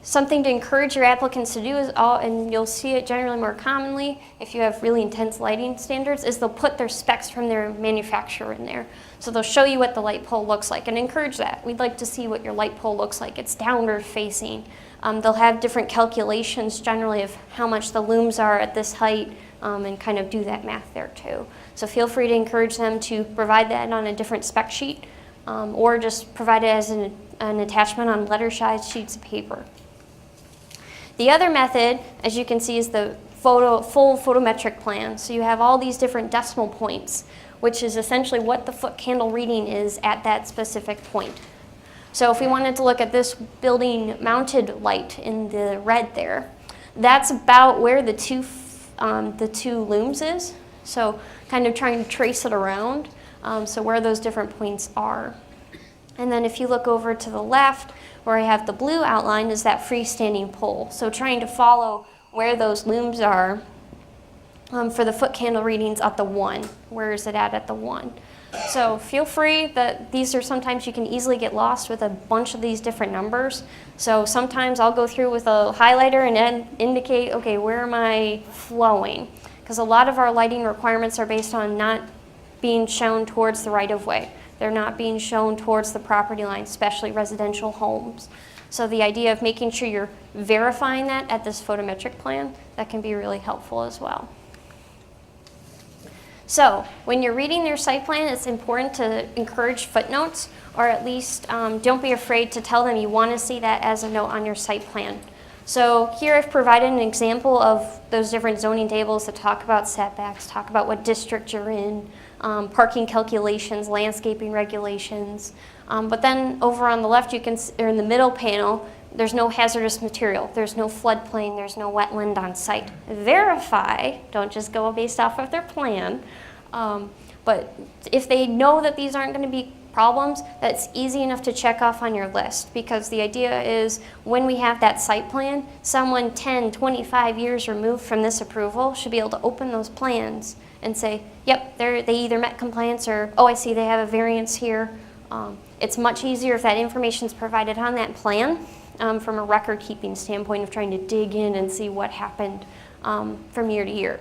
Something to encourage your applicants to do is and you'll see it generally more commonly if you have really intense lighting standards, is they'll put their specs from their manufacturer in there. So they'll show you what the light pole looks like and encourage that. We'd like to see what your light pole looks like. It's downward facing. They'll have different calculations generally of how much the looms are at this height and kind of do that math there too. So feel free to encourage them to provide that on a different spec sheet or just provide it as an attachment on letter-sized sheets of paper. The other method, as you can see, is the full photometric plan. So you have all these different decimal points, which is essentially what the foot candle reading is at that specific point. So if we wanted to look at this building mounted light in the red there, that's about where the two looms is. So kind of trying to trace it around, so where those different points are. And then if you look over to the left, where I have the blue outline is that freestanding pole. So trying to follow where those looms are for the foot candle readings at the 1. Where is it at the 1? So feel free that these are sometimes you can easily get lost with a bunch of these different numbers. So sometimes I'll go through with a highlighter and then indicate, okay, where am I flowing? Because a lot of our lighting requirements are based on not being shown towards the right-of-way. They're not being shown towards the property line, especially residential homes. So the idea of making sure you're verifying that at this photometric plan, that can be really helpful as well. So when you're reading your site plan, it's important to encourage footnotes, or at least don't be afraid to tell them you want to see that as a note on your site plan. So here I've provided an example of those different zoning tables that talk about setbacks, talk about what district you're in, parking calculations, landscaping regulations. But then over on the left, you can, or in the middle panel, there's no hazardous material, there's no floodplain, there's no wetland on site. Verify, don't just go based off of their plan. But if they know that these aren't going to be problems, that's easy enough to check off on your list, because the idea is when we have that site plan, someone 10, 25 years removed from this approval should be able to open those plans and say, yep, they either met compliance or, oh, I see they have a variance here. It's much easier if that information is provided on that plan from a record keeping standpoint of trying to dig in and see what happened from year to year.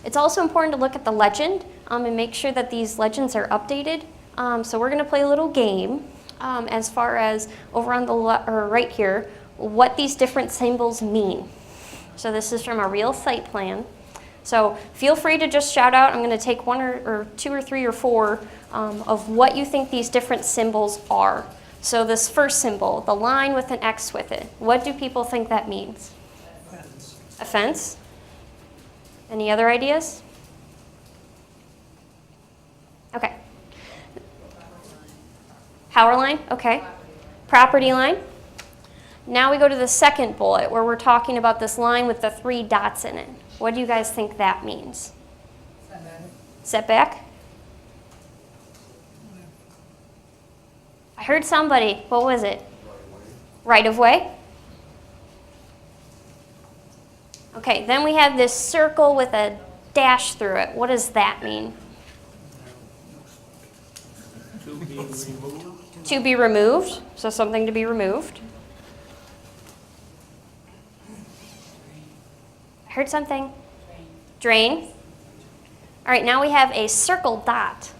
It's also important to look at the legend and make sure that these legends are updated. So we're going to play a little game as far as over on the right here, what these different symbols mean. So this is from a real site plan. So feel free to just shout out. I'm going to take one or two or three or four of what you think these different symbols are. So this first symbol, the line with an X with it, what do people think that means? A fence. A fence? Any other ideas? Okay. Power line, okay. Property line. Now we go to the second bullet where we're talking about this line with the 3 dots in it. What do you guys think that means? Setback. Setback? I heard somebody. What was it? Right of way. Okay, then we have this circle with a dash through it. What does that mean? To be removed. To be removed, so something to be removed. I heard something. Drain. All right, now we have a circle dot.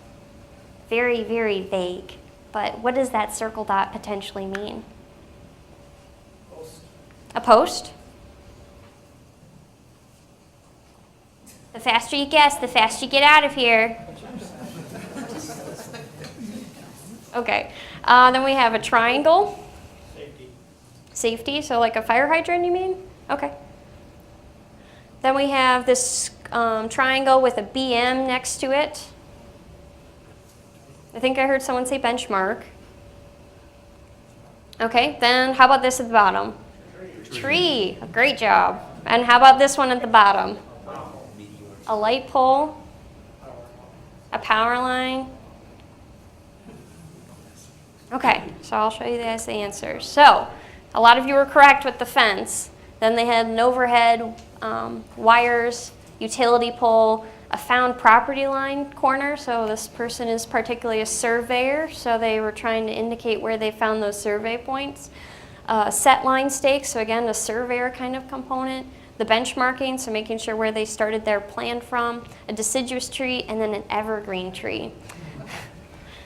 Very, very vague. But what does that circle dot potentially mean? Post. A post? The faster you guess, the faster you get out of here. Okay, then we have a triangle. Safety. Safety, so like a fire hydrant, you mean? Okay. Then we have this triangle with a BM next to it. I think I heard someone say benchmark. Okay, then how about this at the bottom? Tree. Great job. And how about this one at the bottom? A light pole. A power line. Okay, so I'll show you guys the answers. So, a lot of you were correct with the fence. Then they had an overhead, wires, utility pole, a found property line corner. So this person is particularly a surveyor, so they were trying to indicate where they found those survey points. Set line stakes, so again, a surveyor kind of component. The benchmarking, so making sure where they started their plan from. A deciduous tree, and then an evergreen tree.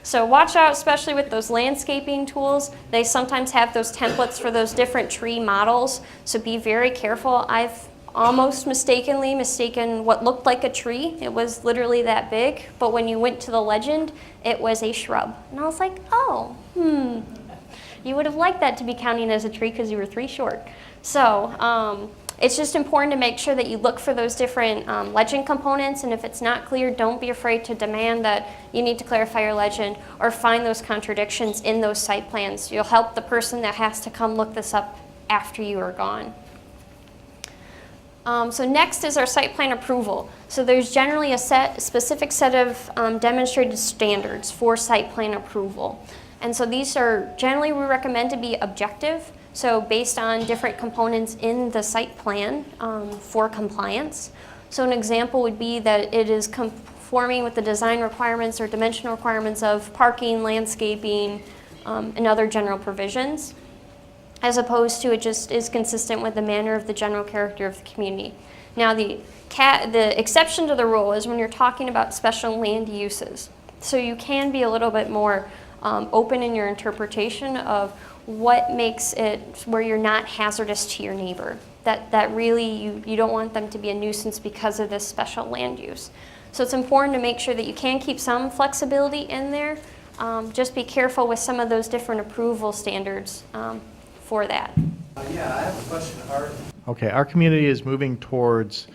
So watch out, especially with those landscaping tools. They sometimes have those templates for those different tree models, so be very careful. I've almost mistakenly mistaken what looked like a tree. It was literally that big, but when you went to the legend, it was a shrub. And I was like, oh, you would have liked that to be counting as a tree because you were 3 short. So it's just important to make sure that you look for those different legend components, and if it's not clear, don't be afraid to demand that you need to clarify your legend or find those contradictions in those site plans. You'll help the person that has to come look this up after you are gone. So next is our site plan approval. So there's generally a specific set of demonstrated standards for site plan approval. And so these are generally we recommend to be objective. So based on different components in the site plan for compliance. So an example would be that it is conforming with the design requirements or dimensional requirements of parking, landscaping, and other general provisions, as opposed to it just is consistent with the manner of the general character of the community. Now the exception to the rule is when you're talking about special land uses. So you can be a little bit more open in your interpretation of what makes it where you're not hazardous to your neighbor. That really, you don't want them to be a nuisance because of this special land use. So it's important to make sure that you can keep some flexibility in there. Just be careful with some of those different approval standards for that. Yeah, I have a question, Art. Okay, our community is moving towards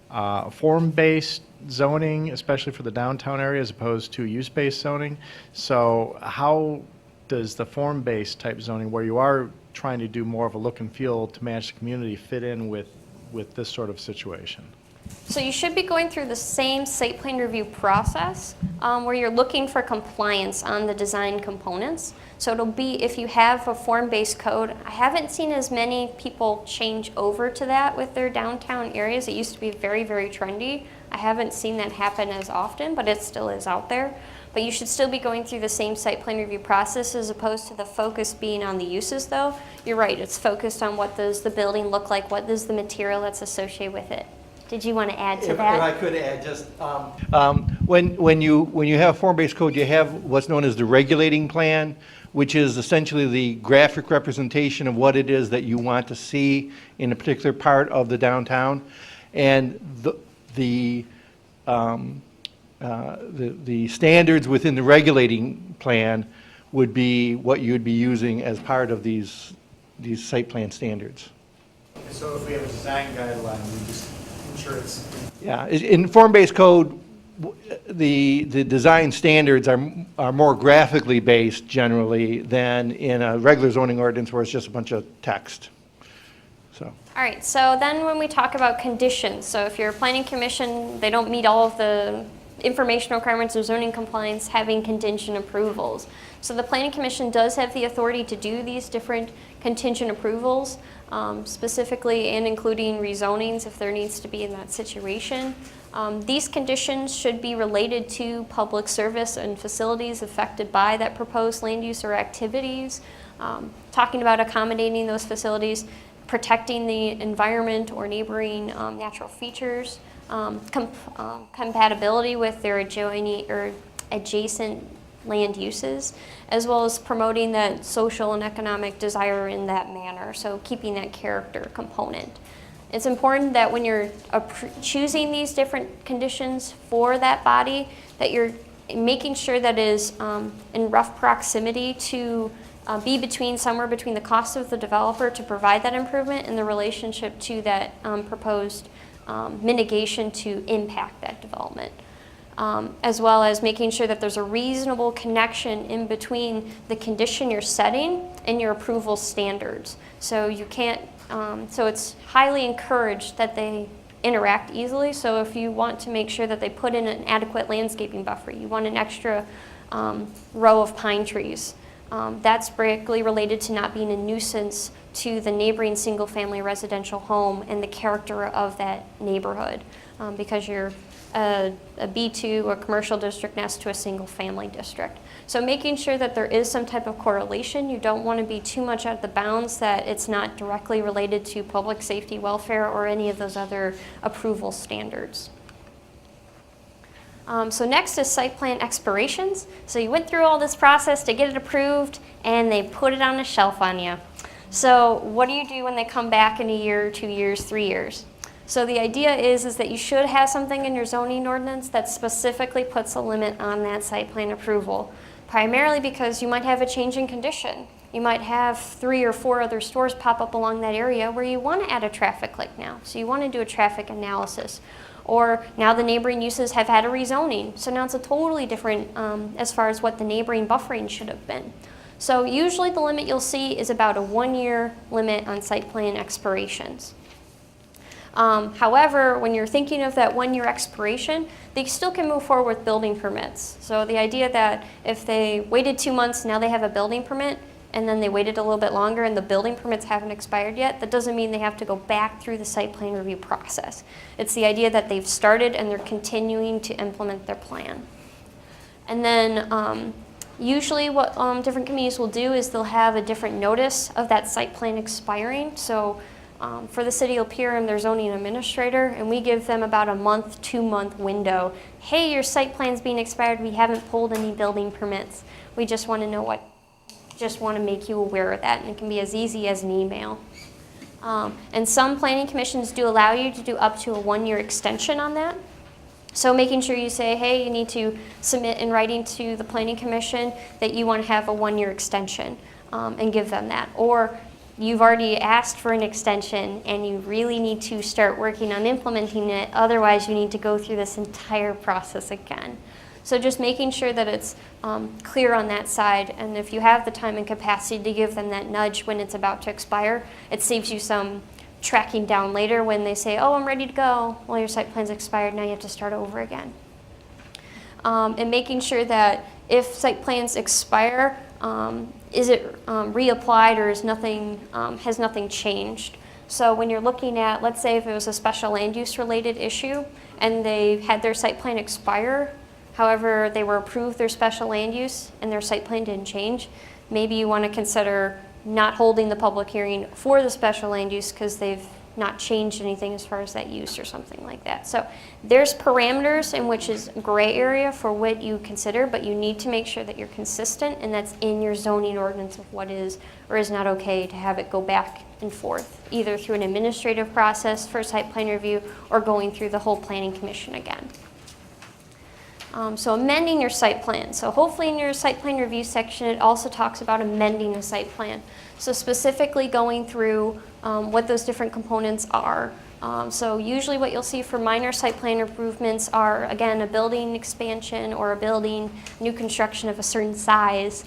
form-based zoning, especially for the downtown area, as opposed to use-based zoning. So how does the form-based type zoning, where you are trying to do more of a look and feel to match the community, fit in with this sort of situation? So you should be going through the same site plan review process where you're looking for compliance on the design components. So it'll be, if you have a form-based code, I haven't seen as many people change over to that with their downtown areas. It used to be very, very trendy. I haven't seen that happen as often, but it still is out there. But you should still be going through the same site plan review process as opposed to the focus being on the uses though. You're right, it's focused on what does the building look like, what is the material that's associated with it. Did you want to add to that? If I could add, just when you have form-based code, you have what's known as the regulating plan, which is essentially the graphic representation of what it is that you want to see in a particular part of the downtown, and the standards within the regulating plan would be what you would be using as part of these site plan standards. So if we have a design guideline, we just ensure it's... Yeah, in form-based code, the design standards are more graphically based generally than in a regular zoning ordinance where it's just a bunch of text. So. All right, so then when we talk about conditions, so if you're a planning commission, they don't meet all of the information requirements or zoning compliance, having contingent approvals. So the planning commission does have the authority to do these different contingent approvals, specifically and including rezonings if there needs to be in that situation. These conditions should be related to public service and facilities affected by that proposed land use or activities, talking about accommodating those facilities, protecting the environment or neighboring natural features, compatibility with their adjoining or adjacent land uses, as well as promoting that social and economic desire in that manner, so keeping that character component. It's important that when you're choosing these different conditions for that body, that you're making sure that it is in rough proximity to be somewhere between the cost of the developer to provide that improvement and the relationship to that proposed mitigation to impact that development. As well as making sure that there's a reasonable connection in between the condition you're setting and your approval standards. So you can't, so it's highly encouraged that they interact easily. So if you want to make sure that they put in an adequate landscaping buffer, you want an extra row of pine trees. That's directly related to not being a nuisance to the neighboring single-family residential home and the character of that neighborhood, because you're a B2 or commercial district next to a single family district. So making sure that there is some type of correlation. You don't want to be too much out of the bounds that it's not directly related to public safety, welfare, or any of those other approval standards. So next is site plan expirations. So you went through all this process to get it approved, and they put it on a shelf on you. So what do you do when they come back in a year, 2 years, 3 years? So the idea is that you should have something in your zoning ordinance that specifically puts a limit on that site plan approval, primarily because you might have a change in condition. You might have 3 or 4 other stores pop up along that area where you want to add a traffic light now. So you want to do a traffic analysis. Or now the neighboring uses have had a rezoning. So now it's a totally different as far as what the neighboring buffering should have been. So usually the limit you'll see is about a 1-year limit on site plan expirations. However, when you're thinking of that 1-year expiration, they still can move forward with building permits. So the idea that if they waited 2 months, now they have a building permit, and then they waited a little bit longer and the building permits haven't expired yet, that doesn't mean they have to go back through the site plan review process. It's the idea that they've started and they're continuing to implement their plan. And then usually what different communities will do is they'll have a different notice of that site plan expiring. So for the city of Lapeer, their zoning administrator, and we give them about a month, 2-month window. Hey, your site plan's being expired. We haven't pulled any building permits. We just want to know just want to make you aware of that, and it can be as easy as an email. And some planning commissions do allow you to do up to a 1-year extension on that. So making sure you say, hey, you need to submit in writing to the planning commission that you want to have a 1-year extension and give them that. Or you've already asked for an extension and you really need to start working on implementing it, otherwise you need to go through this entire process again. So just making sure that it's clear on that side, and if you have the time and capacity to give them that nudge when it's about to expire, it saves you some tracking down later when they say, oh, I'm ready to go. Well, your site plan's expired, now you have to start over again. And making sure that if site plans expire, is it reapplied or is has nothing changed? So when you're looking at, let's say if it was a special land use related issue and they had their site plan expire, however, they were approved their special land use and their site plan didn't change, maybe you want to consider not holding the public hearing for the special land use because they've not changed anything as far as that use or something like that. So there's parameters in which is gray area for what you consider, but you need to make sure that you're consistent and that's in your zoning ordinance of what is or is not okay to have it go back and forth, either through an administrative process for site plan review or going through the whole planning commission again. So amending your site plan. So hopefully in your site plan review section, it also talks about amending a site plan. So specifically going through what those different components are. So usually what you'll see for minor site plan improvements are, again, a building expansion or a building new construction of a certain size.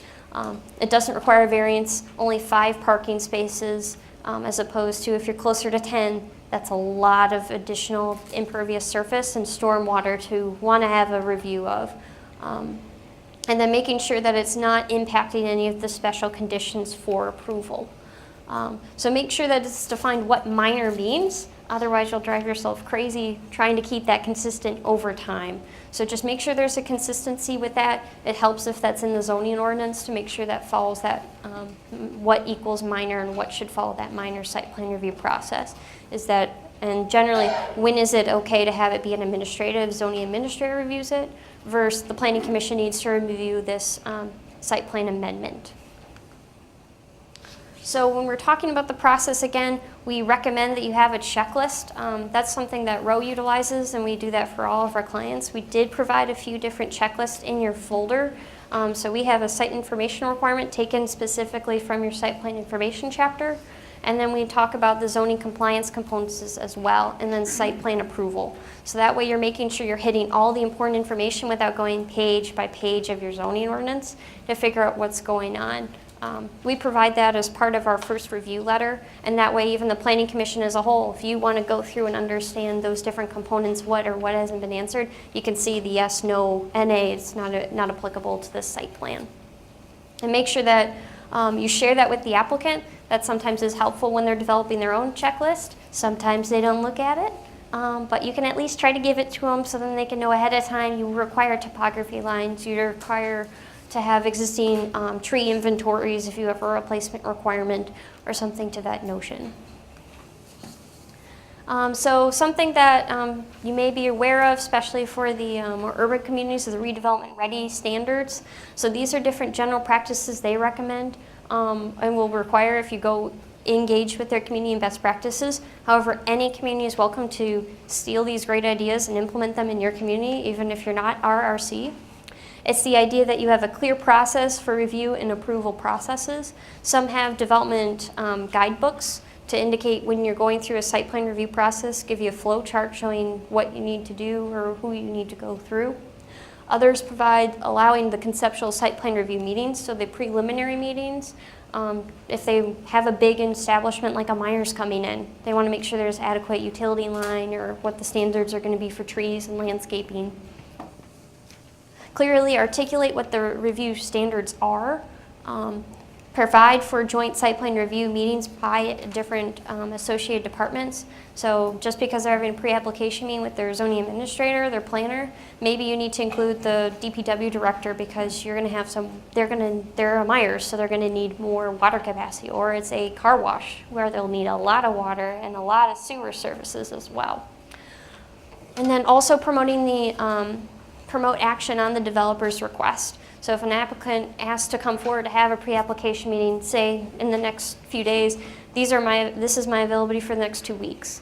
It doesn't require a variance, only 5 parking spaces, as opposed to if you're closer to 10, that's a lot of additional impervious surface and stormwater to want to have a review of. And then making sure that it's not impacting any of the special conditions for approval. So make sure that it's defined what minor means, otherwise you'll drive yourself crazy trying to keep that consistent over time. So just make sure there's a consistency with that. It helps if that's in the zoning ordinance to make sure that follows that, what equals minor and what should follow that minor site plan review process. Is that, and generally, when is it okay to have it be an administrative, zoning administrator reviews it, versus the planning commission needs to review this site plan amendment. So when we're talking about the process, again, we recommend that you have a checklist. That's something that Row utilizes, and we do that for all of our clients. We did provide a few different checklists in your folder. So we have a site information requirement taken specifically from your site plan information chapter. And then we talk about the zoning compliance components as well, and then site plan approval. So that way you're making sure you're hitting all the important information without going page by page of your zoning ordinance to figure out what's going on. We provide that as part of our first review letter, and that way even the planning commission as a whole, if you want to go through and understand those different components, what or what hasn't been answered, you can see the yes, no, NA, it's not applicable to this site plan. And make sure that you share that with the applicant. That sometimes is helpful when they're developing their own checklist. Sometimes they don't look at it. but you can at least try to give it to them so then they can know ahead of time. You require topography lines, you require to have existing tree inventories if you have a replacement requirement or something to that notion. So something that you may be aware of, especially for the more urban communities, is the redevelopment ready standards. So these are different general practices they recommend and will require if you go engage with their community and best practices. However, any community is welcome to steal these great ideas and implement them in your community, even if you're not RRC. It's the idea that you have a clear process for review and approval processes. Some have development guidebooks to indicate when you're going through a site plan review process, give you a flow chart showing what you need to do or who you need to go through. Others provide allowing the conceptual site plan review meetings, so the preliminary meetings. If they have a big establishment like a Myers coming in, they want to make sure there's adequate utility line or what the standards are going to be for trees and landscaping. Clearly articulate what the review standards are. Provide for joint site plan review meetings by different associated departments. So just because they're having a pre-application meeting with their zoning administrator, their planner, maybe you need to include the DPW director because you're going to have they're a Myers, so they're going to need more water capacity, or it's a car wash where they'll need a lot of water and a lot of sewer services as well. And then also promoting the promote action on the developer's request. So if an applicant asks to come forward to have a pre-application meeting, say in the next few days, this is my availability for the next 2 weeks.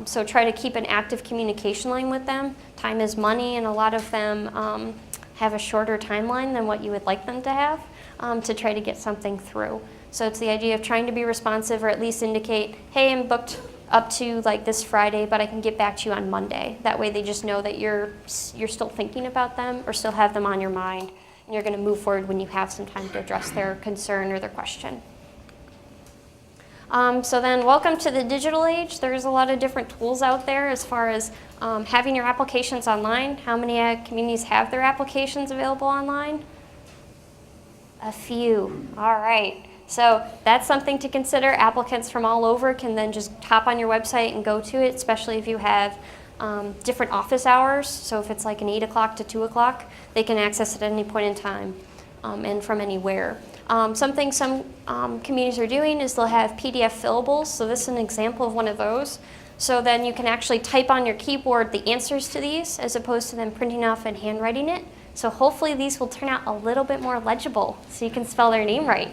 So try to keep an active communication line with them. Time is money, and a lot of them have a shorter timeline than what you would like them to have to try to get something through. So it's the idea of trying to be responsive, or at least indicate, hey, I'm booked up to like this Friday, but I can get back to you on Monday. That way they just know that you're still thinking about them or still have them on your mind. And you're going to move forward when you have some time to address their concern or their question. So then welcome to the digital age. There's a lot of different tools out there as far as having your applications online. How many communities have their applications available online? A few. All right. So that's something to consider. Applicants from all over can then just hop on your website and go to it, especially if you have different office hours. So if it's like an 8 o'clock to 2 o'clock, they can access it at any point in time and from anywhere. Something some communities are doing is they'll have PDF fillables. So this is an example of one of those. So then you can actually type on your keyboard the answers to these as opposed to them printing off and handwriting it. So hopefully these will turn out a little bit more legible so you can spell their name right.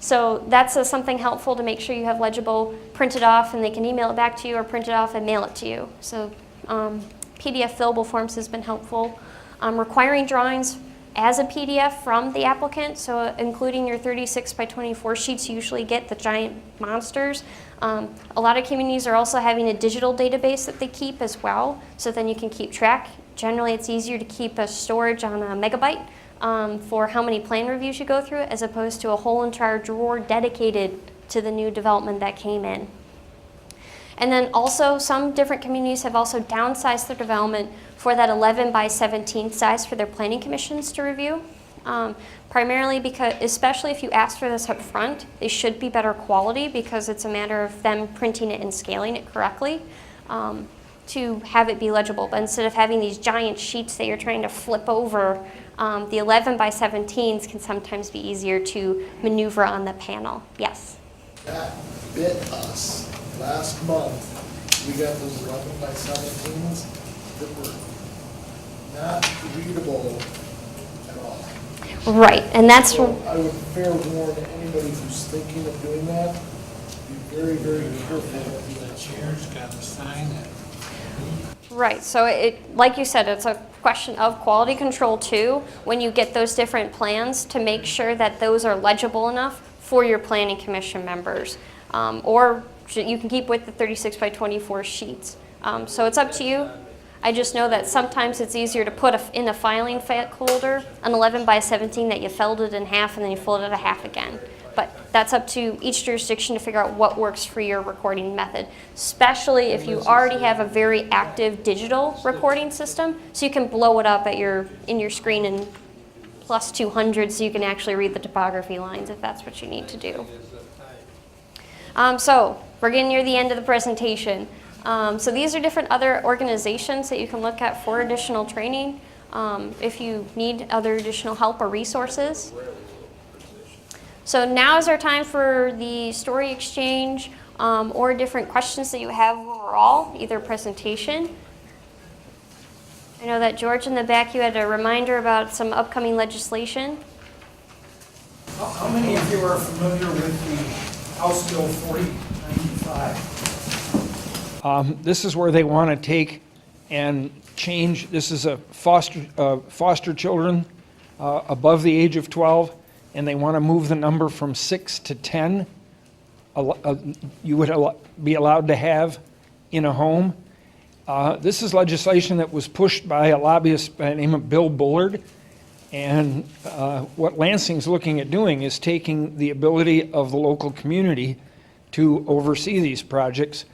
So that's something helpful to make sure you have legible printed off, and they can email it back to you or print it off and mail it to you. So PDF fillable forms has been helpful. Requiring drawings as a PDF from the applicant, so including your 36 by 24 sheets, you usually get the giant monsters. A lot of communities are also having a digital database that they keep as well, so then you can keep track. Generally, it's easier to keep a storage on a megabyte for how many plan reviews you go through, as opposed to a whole entire drawer dedicated to the new development that came in. And then also, some different communities have also downsized their development for that 11 by 17 size for their planning commissions to review. Primarily because, especially if you ask for this up front, they should be better quality because it's a matter of them printing it and scaling it correctly to have it be legible. But instead of having these giant sheets that you're trying to flip over, the 11 by 17s can sometimes be easier to maneuver on the panel. Yes? That bit us. Last month, we got those 11 by 17s that were not readable at all. Right, and that's... So I would fair warn anybody who's thinking of doing that, be very, very careful. The chair's got to sign it. Right, so like you said, it's a question of quality control too, when you get those different plans, to make sure that those are legible enough for your planning commission members. Or you can keep with the 36 by 24 sheets. So it's up to you. I just know that sometimes it's easier to put in a filing folder an 11 by 17 that you folded in half and then you fold it a half again. But that's up to each jurisdiction to figure out what works for your recording method, especially if you already have a very active digital recording system, so you can blow it up at in your screen in plus 200 so you can actually read the topography lines if that's what you need to do. So we're getting near the end of the presentation. So these are different other organizations that you can look at for additional training if you need other additional help or resources. So now is our time for the story exchange or different questions that you have overall, either presentation. I know that George in the back, you had a reminder about some upcoming legislation. How many of you are familiar with the House Bill 4095? This is where they want to take and change, this is a foster children above the age of 12, and they want to move the number from 6 to 10. You would be allowed to have in a home. This is legislation that was pushed by a lobbyist by the name of Bill Bullard. And what Lansing's looking at doing is taking the ability of the local community to oversee these projects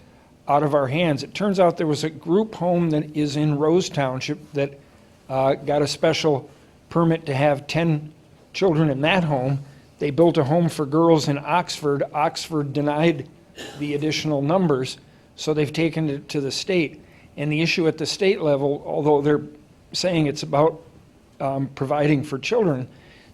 out of our hands. It turns out there was a group home that is in Rose Township that got a special permit to have 10 children in that home. They built a home for girls in Oxford. Oxford denied the additional numbers, so they've taken it to the state. And the issue at the state level, although they're saying it's about providing for children,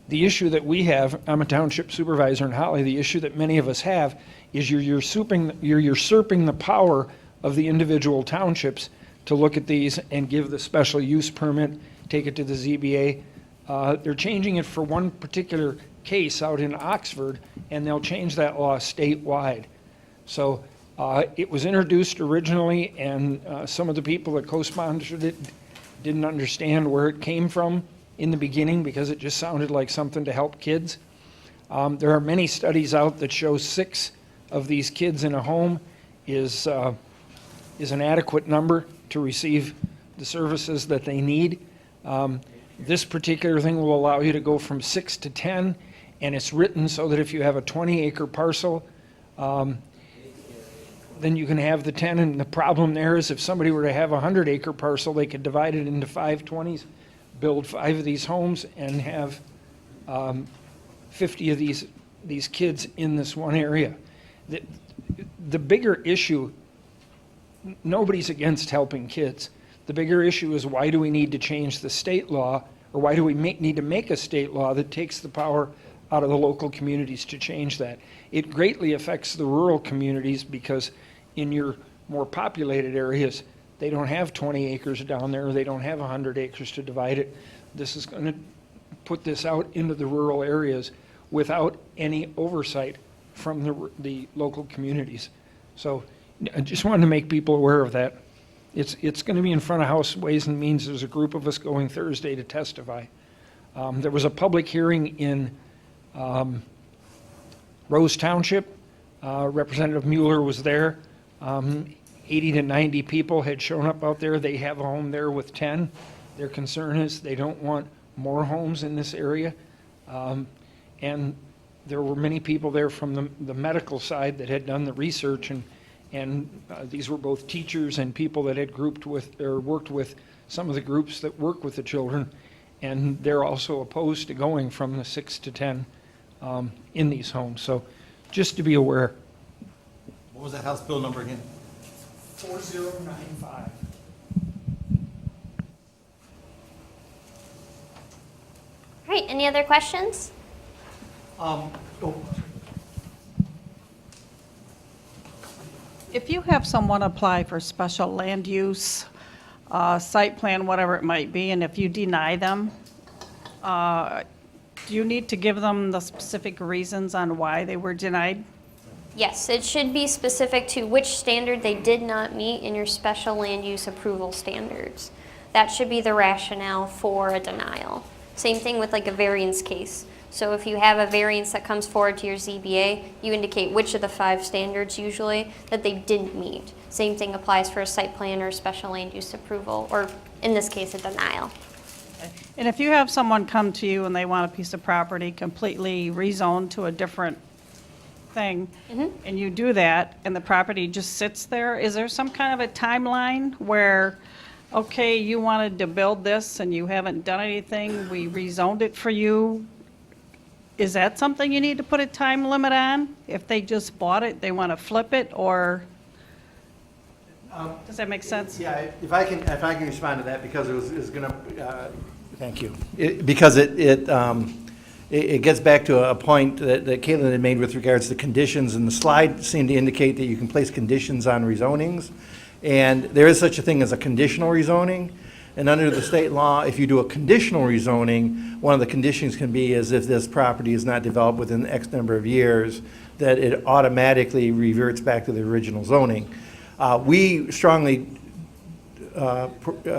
the issue that we have, I'm a township supervisor in Holly, the issue that many of us have is you're usurping the power of the individual townships to look at these and give the special use permit, take it to the ZBA. They're changing it for one particular case out in Oxford, and they'll change that law statewide. So it was introduced originally, and some of the people that co-sponsored it didn't understand where it came from in the beginning because it just sounded like something to help kids. There are many studies out that show 6 of these kids in a home is an adequate number to receive the services that they need. This particular thing will allow you to go from 6 to 10, and it's written so that if you have a 20-acre parcel, then you can have the 10, and the problem there is if somebody were to have a 100-acre parcel, they could divide it into 5 20s, build 5 of these homes, and have 50 of these kids in this one area. The bigger issue, nobody's against helping kids. The bigger issue is why do we need to change the state law, or why do we need to make a state law that takes the power out of the local communities to change that? It greatly affects the rural communities because in your more populated areas, they don't have 20 acres down there, they don't have 100 acres to divide it. This is going to put this out into the rural areas without any oversight from the local communities. So I just wanted to make people aware of that. It's going to be in front of House Ways and Means. There's a group of us going Thursday to testify. There was a public hearing in Rose Township. Representative Mueller was there. 80 to 90 people had shown up out there. They have a home there with 10. Their concern is they don't want more homes in this area. And there were many people there from the medical side that had done the research, and these were both teachers and people that had worked with some of the groups that work with the children, and they're also opposed to going from the 6 to 10 in these homes. So just to be aware. What was that House Bill number again? 4095. All right, any other questions? If you have someone apply for special land use, site plan, whatever it might be, and if you deny them, do you need to give them the specific reasons on why they were denied? Yes, it should be specific to which standard they did not meet in your special land use approval standards. That should be the rationale for a denial. Same thing with like a variance case. So if you have a variance that comes forward to your ZBA, you indicate which of the 5 standards usually that they didn't meet. Same thing applies for a site plan or a special land use approval, or in this case, a denial. And if you have someone come to you and they want a piece of property completely rezoned to a different thing, and you do that, and the property just sits there, is there some kind of a timeline where, okay, you wanted to build this and you haven't done anything, we rezoned it for you? Is that something you need to put a time limit on? If they just bought it, they want to flip it, or? Does that make sense? Yeah, if I can respond to that, because it was going to, thank you. Because it gets back to a point that Caitlin had made with regards to conditions, and the slide seemed to indicate that you can place conditions on rezonings. And there is such a thing as a conditional rezoning. And under the state law, if you do a conditional rezoning, one of the conditions can be is if this property is not developed within X number of years, that it automatically reverts back to the original zoning. We strongly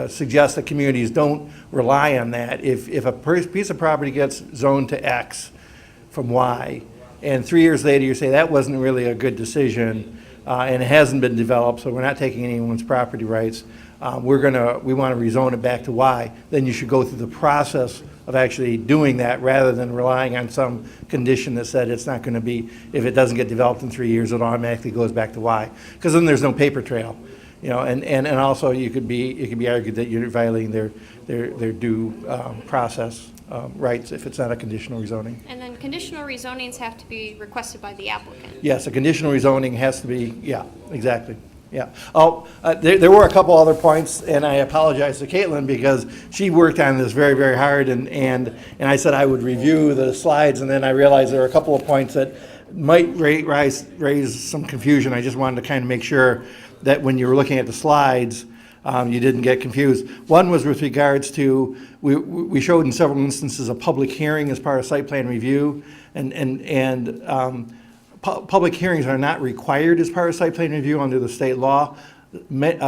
suggest that communities don't rely on that. If a piece of property gets zoned to X from Y, and 3 years later you say that wasn't really a good decision, and it hasn't been developed, so we're not taking anyone's property rights, we want to rezone it back to Y, then you should go through the process of actually doing that rather than relying on some condition that said it's not going to be, if it doesn't get developed in 3 years, it automatically goes back to Y. Because then there's no paper trail. You know, and also it could be argued that you're violating their due process rights if it's not a conditional rezoning. And then conditional rezonings have to be requested by the applicant. Yes, a conditional rezoning has to be, yeah, exactly. Yeah. Oh, there were a couple other points, and I apologize to Caitlin because she worked on this very, very hard, and I said I would review the slides, and then I realized there were a couple of points that might raise some confusion. I just wanted to kind of make sure that when you were looking at the slides, you didn't get confused. One was with regards to, we showed in several instances a public hearing as part of site plan review, and public hearings are not required as part of site plan review under the state law.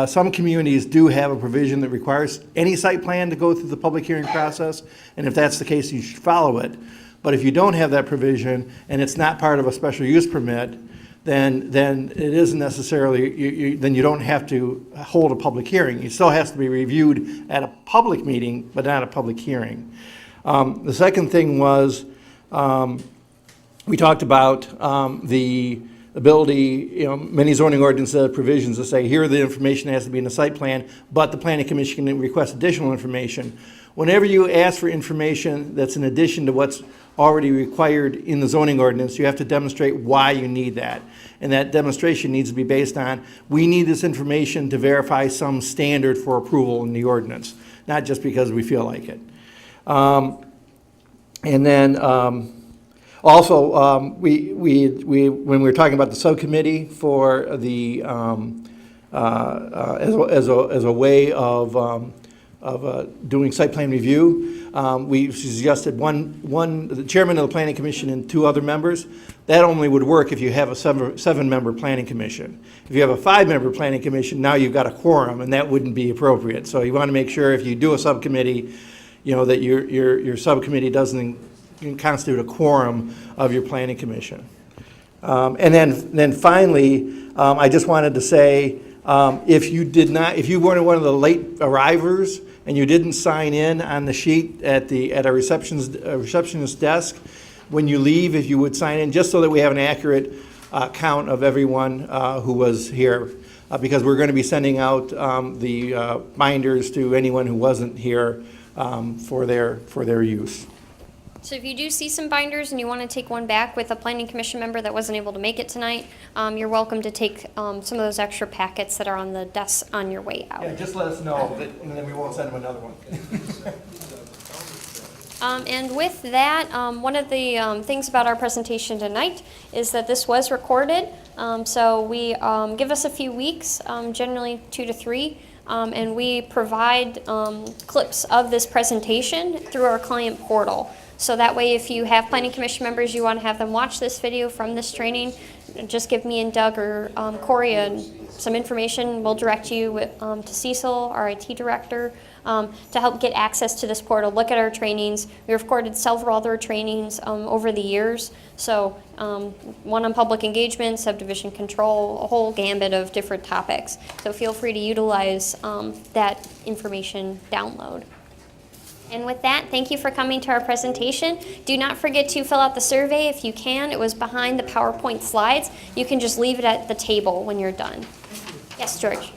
Some communities do have a provision that requires any site plan to go through the public hearing process, and if that's the case, you should follow it. But if you don't have that provision and it's not part of a special use permit, then it isn't necessarily, then you don't have to hold a public hearing. It still has to be reviewed at a public meeting, but not a public hearing. The second thing was, we talked about the ability, many zoning ordinances have provisions that say, here are the information that has to be in the site plan, but the planning commission can request additional information. Whenever you ask for information that's in addition to what's already required in the zoning ordinance, you have to demonstrate why you need that. And that demonstration needs to be based on, we need this information to verify some standard for approval in the ordinance, not just because we feel like it. And then also, when we were talking about the subcommittee for the, as a way of doing site plan review, we suggested the chairman of the planning commission and 2 other members. That only would work if you have a 7-member planning commission. If you have a 5-member planning commission, now you've got a quorum, and that wouldn't be appropriate. So you want to make sure if you do a subcommittee, that your subcommittee doesn't constitute a quorum of your planning commission. And then finally, I just wanted to say, if you weren't one of the late arrivers and you didn't sign in on the sheet at a receptionist's desk, when you leave, if you would sign in, just so that we have an accurate count of everyone who was here, because we're going to be sending out the binders to anyone who wasn't here for their use. So if you do see some binders and you want to take one back with a planning commission member that wasn't able to make it tonight, you're welcome to take some of those extra packets that are on the desk on your way out. Yeah, just let us know, and then we won't send them another one. And with that, one of the things about our presentation tonight is that this was recorded. So we give us a few weeks, generally 2 to 3, and we provide clips of this presentation through our client portal. So that way, if you have planning commission members, you want to have them watch this video from this training, just give me and Doug or Corey some information. We'll direct you to Cecil, our IT director, to help get access to this portal, look at our trainings. We recorded several other trainings over the years. So one on public engagement, subdivision control, a whole gambit of different topics. So feel free to utilize that information download. And with that, thank you for coming to our presentation. Do not forget to fill out the survey if you can. It was behind the PowerPoint slides. You can just leave it at the table when you're done. Yes, George.